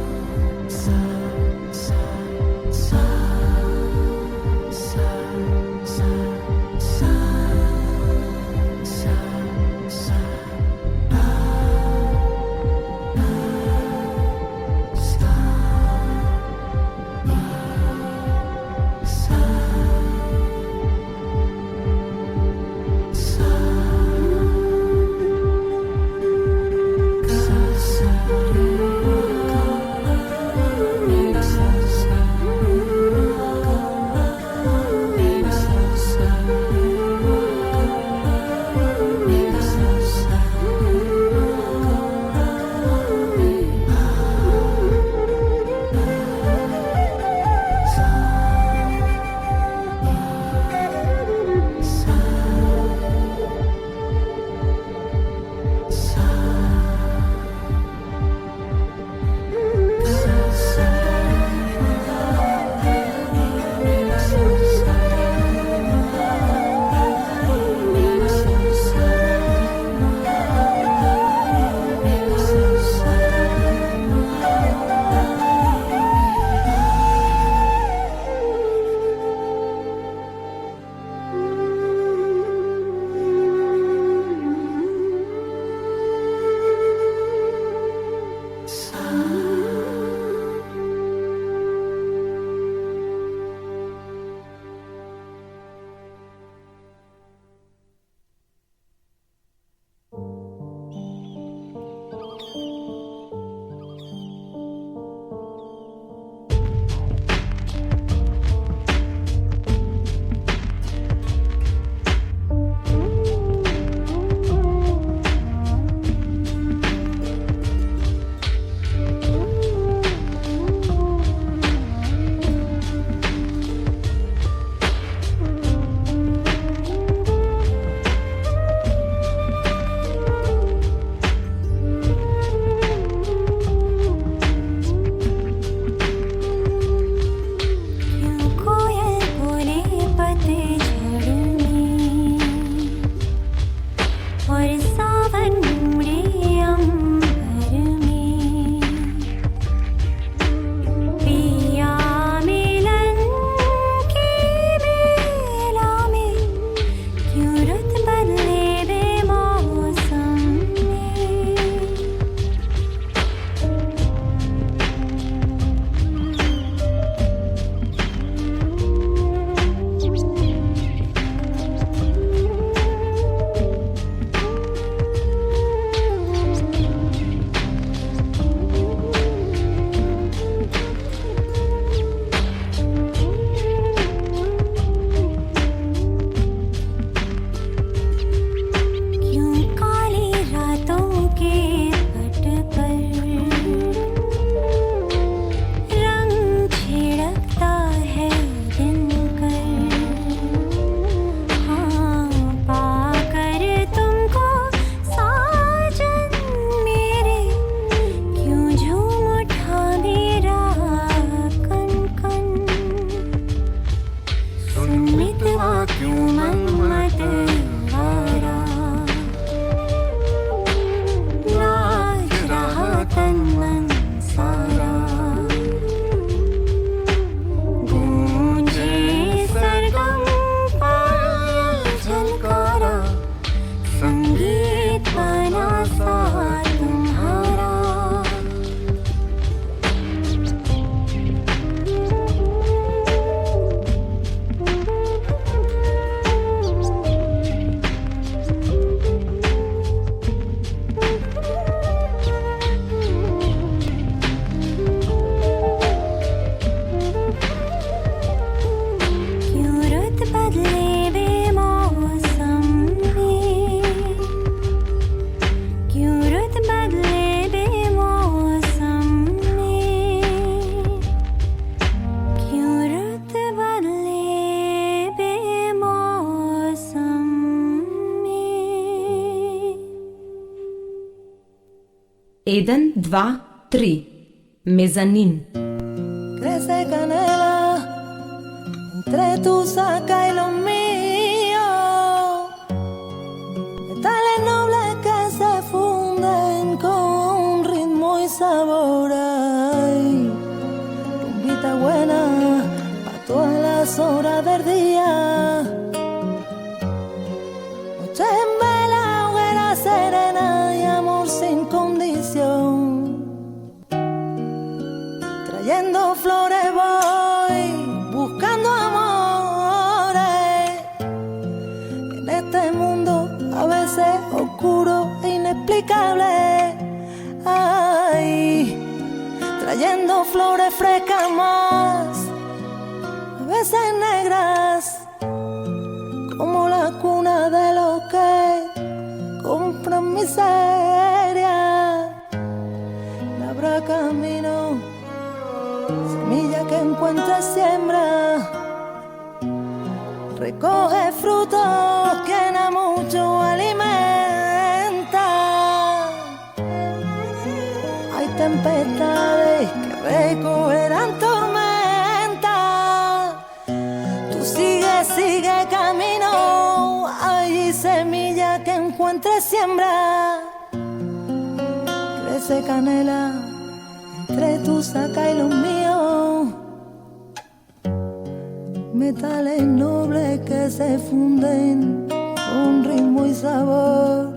1, 2, 3. Mezanin. Crece canela entre tu saca y los míos, metales nobles que se funden con ritmo y sabor. Ay, rumbita buena pa' todas las horas del día, noche en vela, hoguera serena y amor sin condición. Trayendo flores voy, buscando amores, en este mundo a veces oscuro e inexplicable. Ay, trayendo flores frescas más, a veces negras, como la cuna de los que compran miseria. Habrá camino, semilla que encuentra siembra, recoge frutos que a mucho alimenta. Hay tempestades que recogerán tormenta. Tú sigue camino, hay semilla que encuentra siembra. Crece canela entre tu saca y los míos, metales nobles que se funden con ritmo y sabor.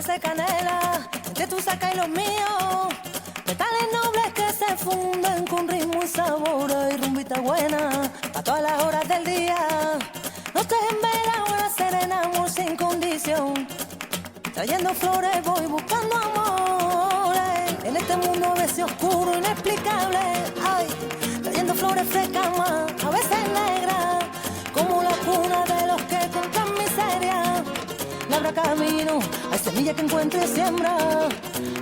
parece canela, entre tu saca y los míos. Metales nobles que se funden con ritmo y sabor y rumbita buena, pa' todas las horas del día. Noches en vela, horas serena, amor sin condición. Trayendo flores voy buscando amores, en este mundo a veces oscuro, inexplicable. Ay, trayendo flores frescas más, a veces negras, como la cuna de los que compran miseria. Labra camino, hay semilla que encuentre y siembra.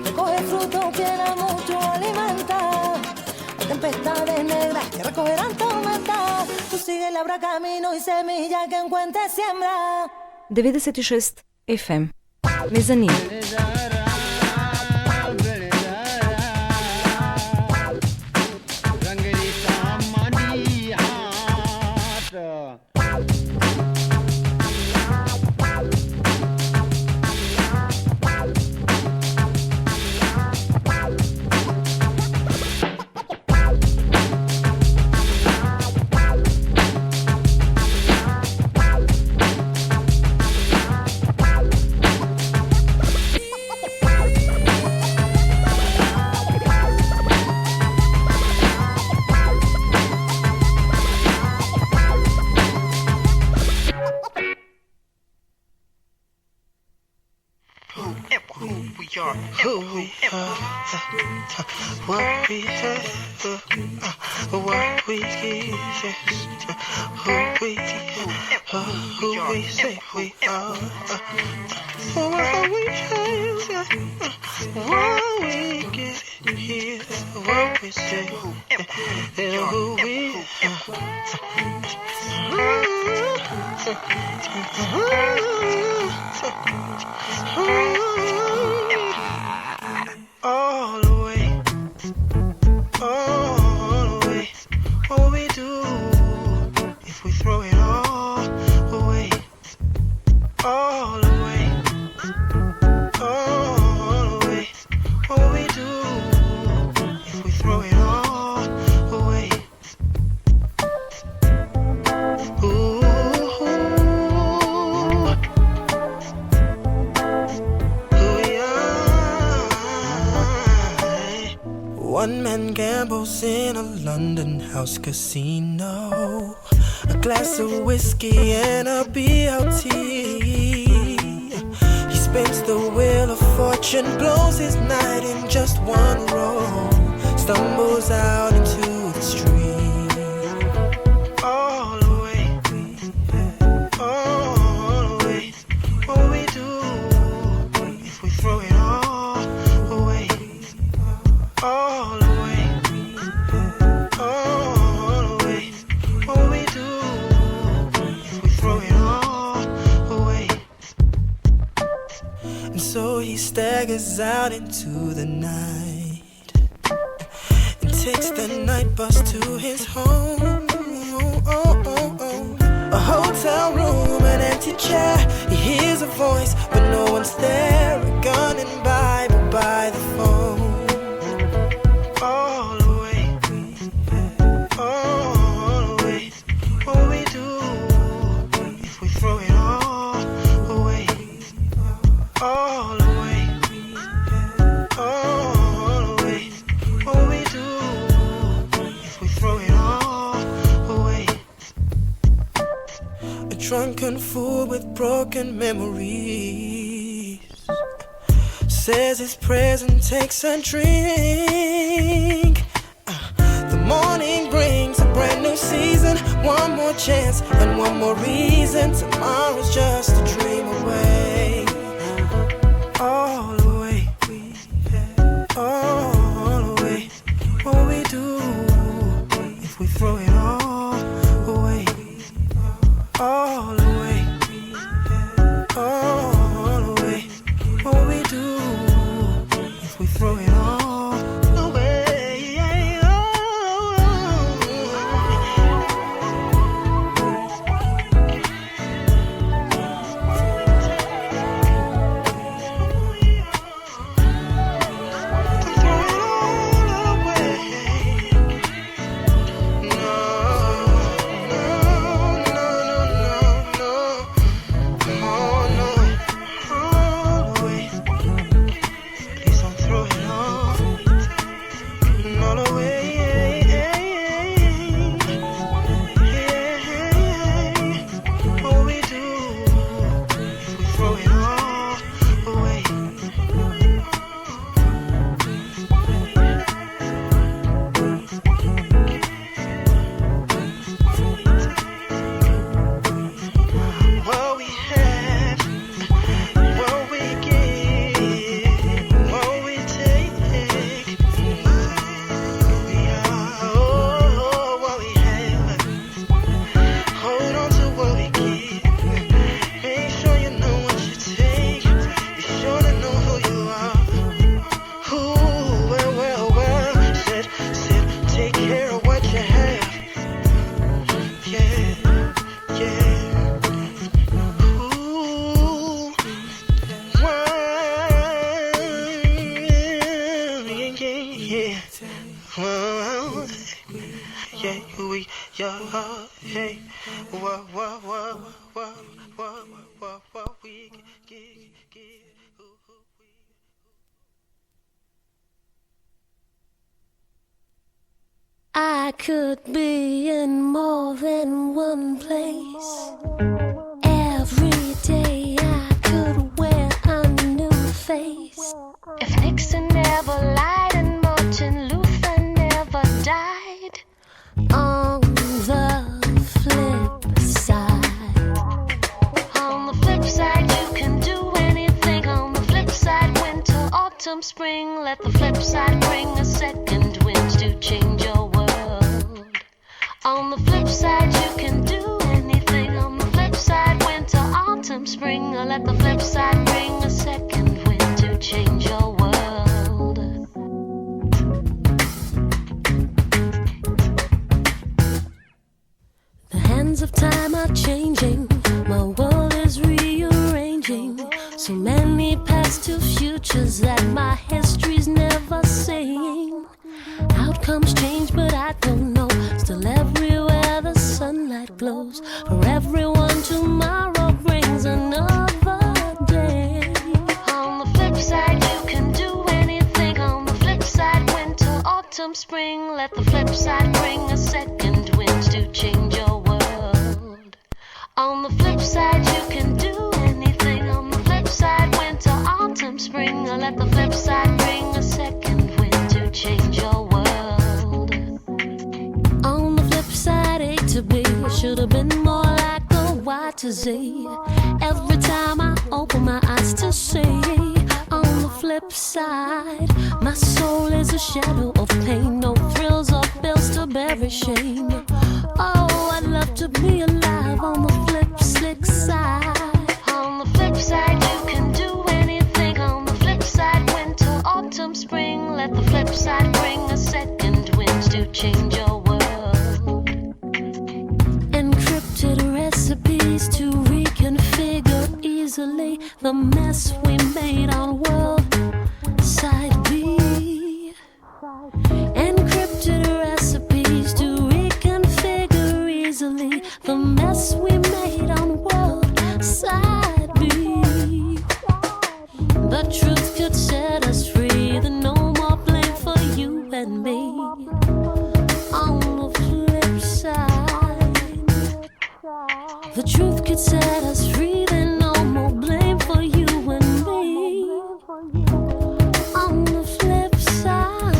Recoge fruto, quiera mucho, alimenta. Hay tempestades negras que recogerán tormentas. Tú sigue, labra camino y semilla que encuentre y siembra. 96 FM. Мезанин. What we say, what we give, who we say we are, what we change, what we give here, what we say, and who we all the way, what we do if we throw it all away, all the way, what we do if we throw it all away. Ooh. One man gambles in a London house casino, a glass of whiskey and a BLT. He spins the wheel of fortune, blows his night in just one roll, stumbles out into the street. All the way, what we do if we throw it all away. All the way, what we do if we throw it all away. And so he staggers out into the night and takes the night bus to his home. A hotel room, an empty chair. He hears a voice, but no one's there. A gun and Bible by the phone. All the way, what we do if we throw it all away. All the way, what we do if we throw it all away. A drunken fool with broken memories says his prayers and takes a drink. The morning brings a brand new season, one more chance and one more reason. Tomorrow's just a dream away. All the way, what we do if we throw it all away. All the way, what we do if we throw it all away. yeah, hey, what, we get. I could be in more than one place. Every day I could wear a new face. If Nixon never lied and Martin Luther never died. On the flip side. On the flip side you can do anything. On the flip side, winter, autumn, spring. Let the flip side bring a second wind to change your world. On the flip side you can do anything. On the flip side, winter, autumn, spring. Or let the flip side bring a second wind to change your world. The hands of time are changing. My world is rearranging. So many past to futures that my history's never seen. Outcomes change but I don't know. Still everywhere the sunlight glows. For everyone tomorrow brings another day. On the flip side you can do anything. On the flip side, winter, autumn, spring. Let the flip side bring a second wind to change your world. On the flip side you can do anything. On the flip side, winter, autumn, spring. Or let the flip side bring a second wind to change your world. On the flip side, A to B should have been more like a Y to Z. Every time I open my eyes to see. On the flip side, my soul is a shadow of pain. No thrills or bills to bury shame. Oh, I'd love to be alive on the flip slick side. On the flip side you can do anything. On the flip side, winter, autumn, spring. Let the flip side bring a second wind to change your world. Encrypted recipes to reconfigure easily the mess we made on world side B. Encrypted recipes to reconfigure easily the mess we made on world side B. The truth could set us free. Then no more blame for you and me. On the flip side, the truth could set us free. Then no more blame for you and me. On the flip side.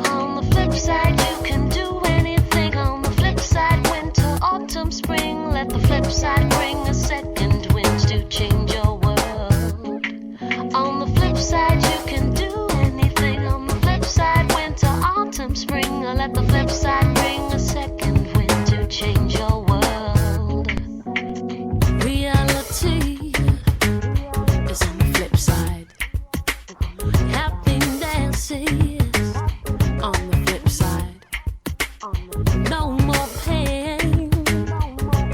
On the flip side you can do anything. On the flip side, winter, autumn, spring. Let the flip side bring a second wind to change your world. On the flip side you can do anything. On the flip side, winter, autumn, spring. Or let the flip side bring a second wind to change your world. Reality is on the flip side. Happiness is on the flip side. No more pain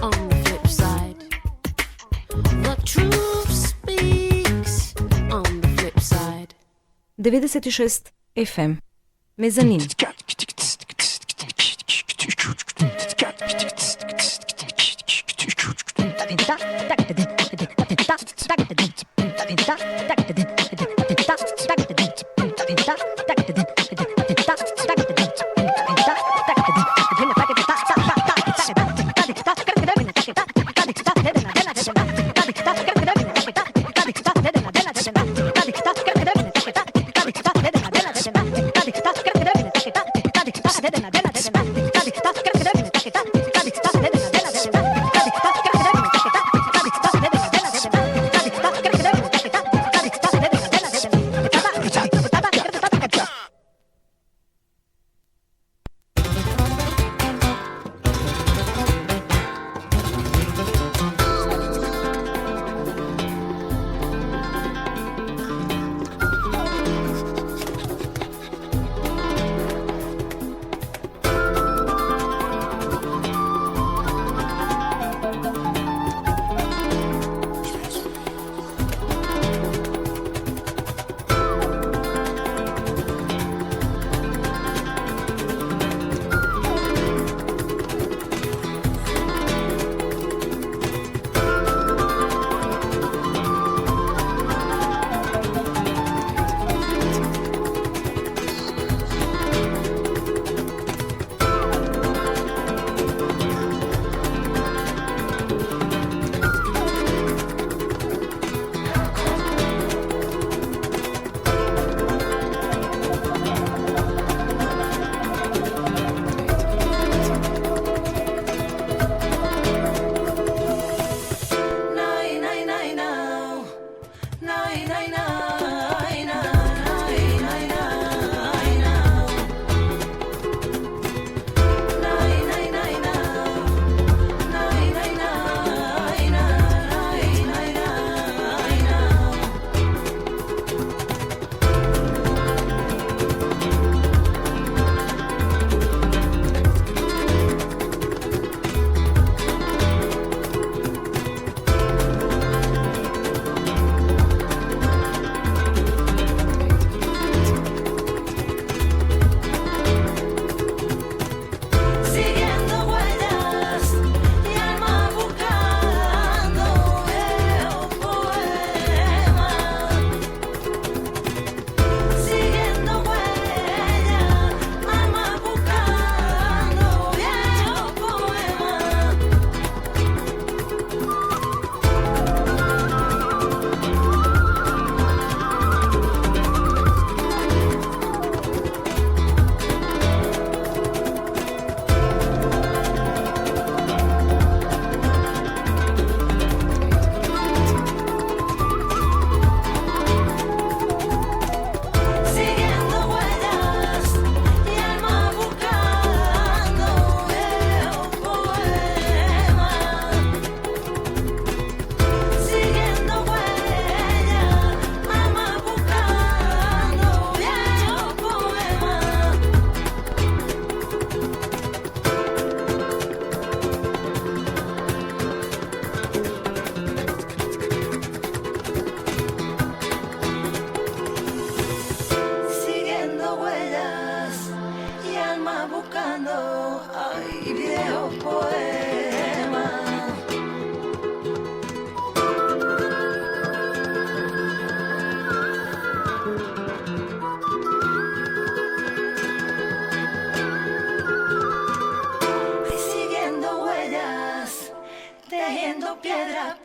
on the flip side. The truth speaks on the flip side. 96 FM. Мезанин.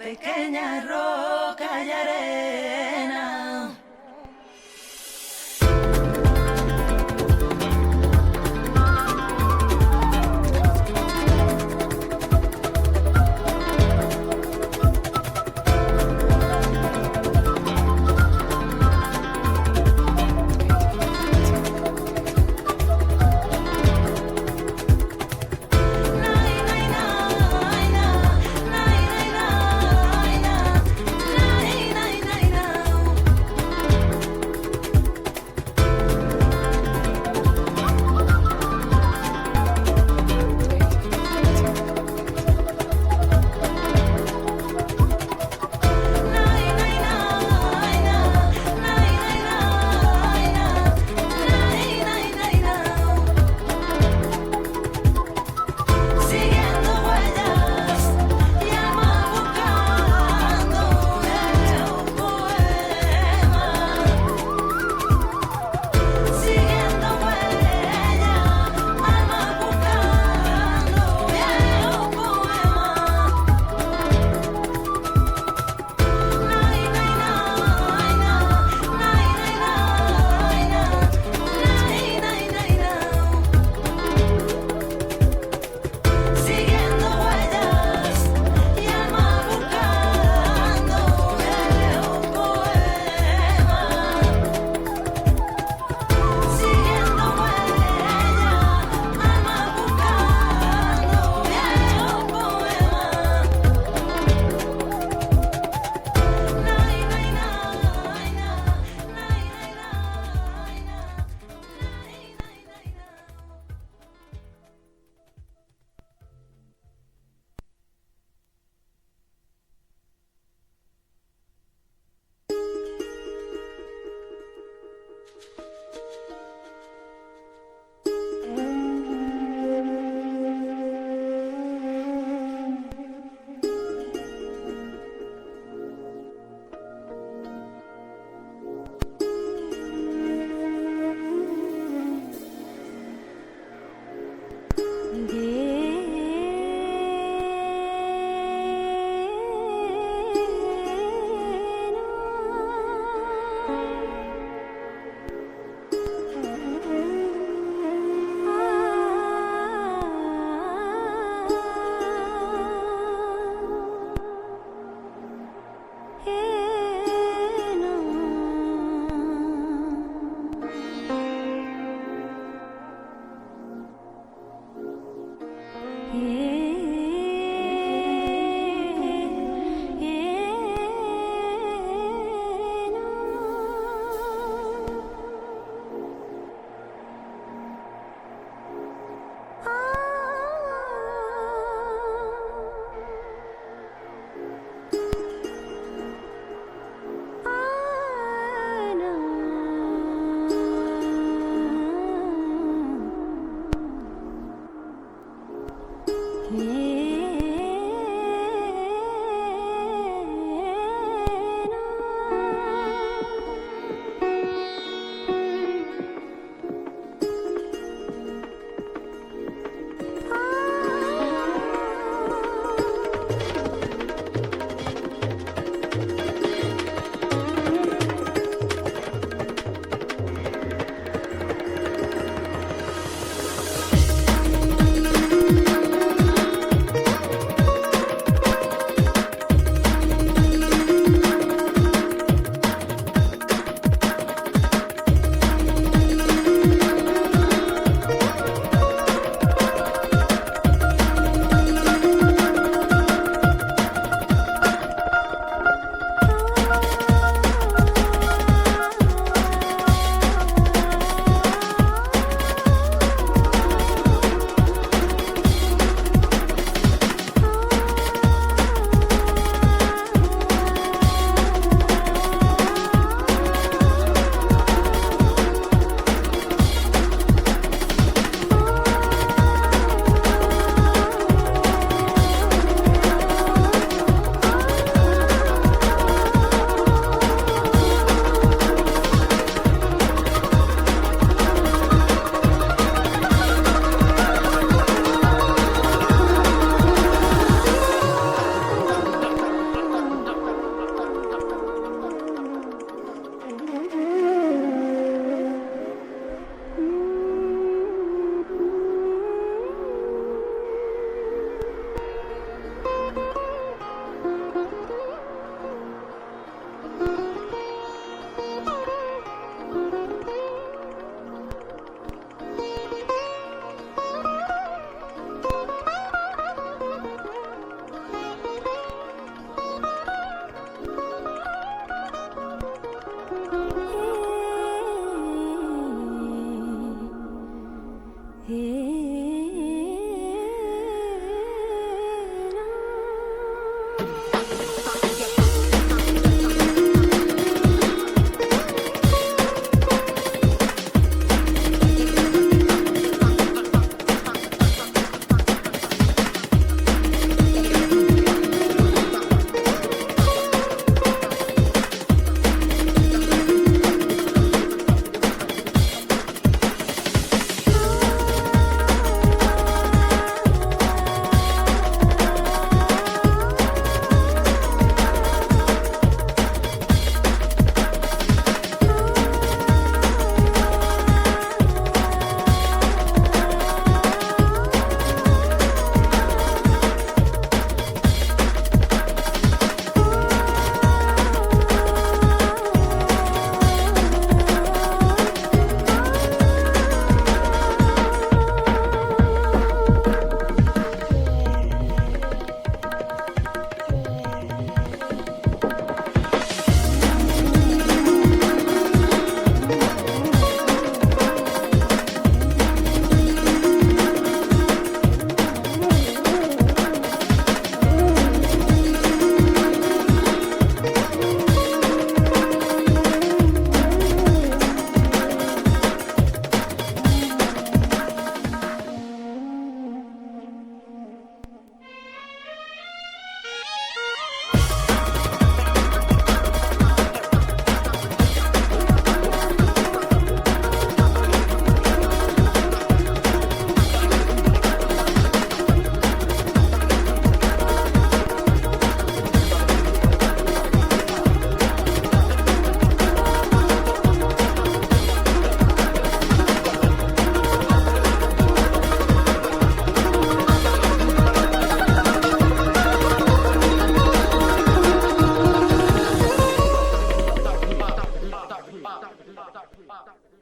pequeña roca y arena.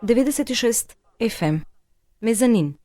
96 FM. Мезанин.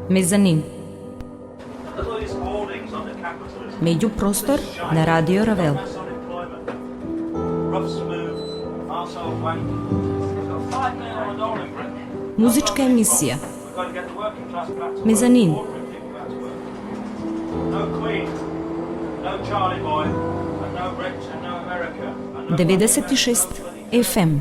Мезанин. Меѓупростор на Радио Равел. Музичка емисија. Мезанин. 96 FM.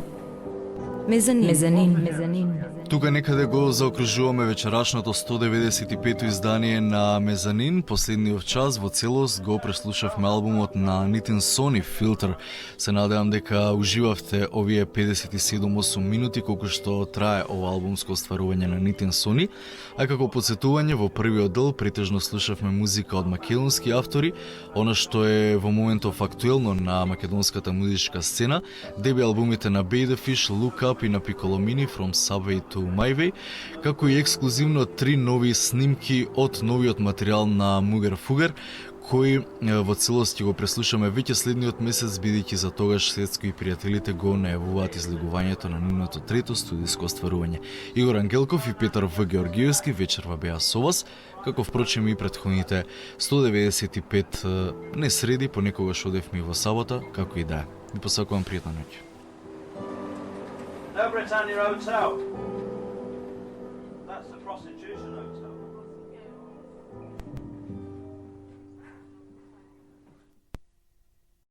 Мезанин. Тука некаде го заокружуваме вечерашното 195-то издание на Мезанин. Последниот час во целост го преслушавме албумот на Nitin Soni Filter. Се надевам дека уживавте овие 57-8 минути колку што трае ова албумско остварување на Nitin Soni. А како подсетување, во првиот дел претежно слушавме музика од македонски автори, она што е во моментов актуелно на македонската музичка сцена, деби албумите на Bay the Fish, Look Up и на Piccolomini From Subway to My Way, како и ексклузивно 3 нови снимки од новиот материјал на Muger Fuger, кои во целост го преслушаме веќе следниот месец, бидејќи за тогаш Светско и пријателите го најавуваат излегувањето на нивното трето студиско остварување. Игор Ангелков и Петар В. Георгиевски вечерва беа со вас, како впрочем и претходните 195 не среди, понекогаш одевме и во сабота, како и да е. Ви посакувам пријатна ноќ. No Britannia Hotel. That's the prostitute.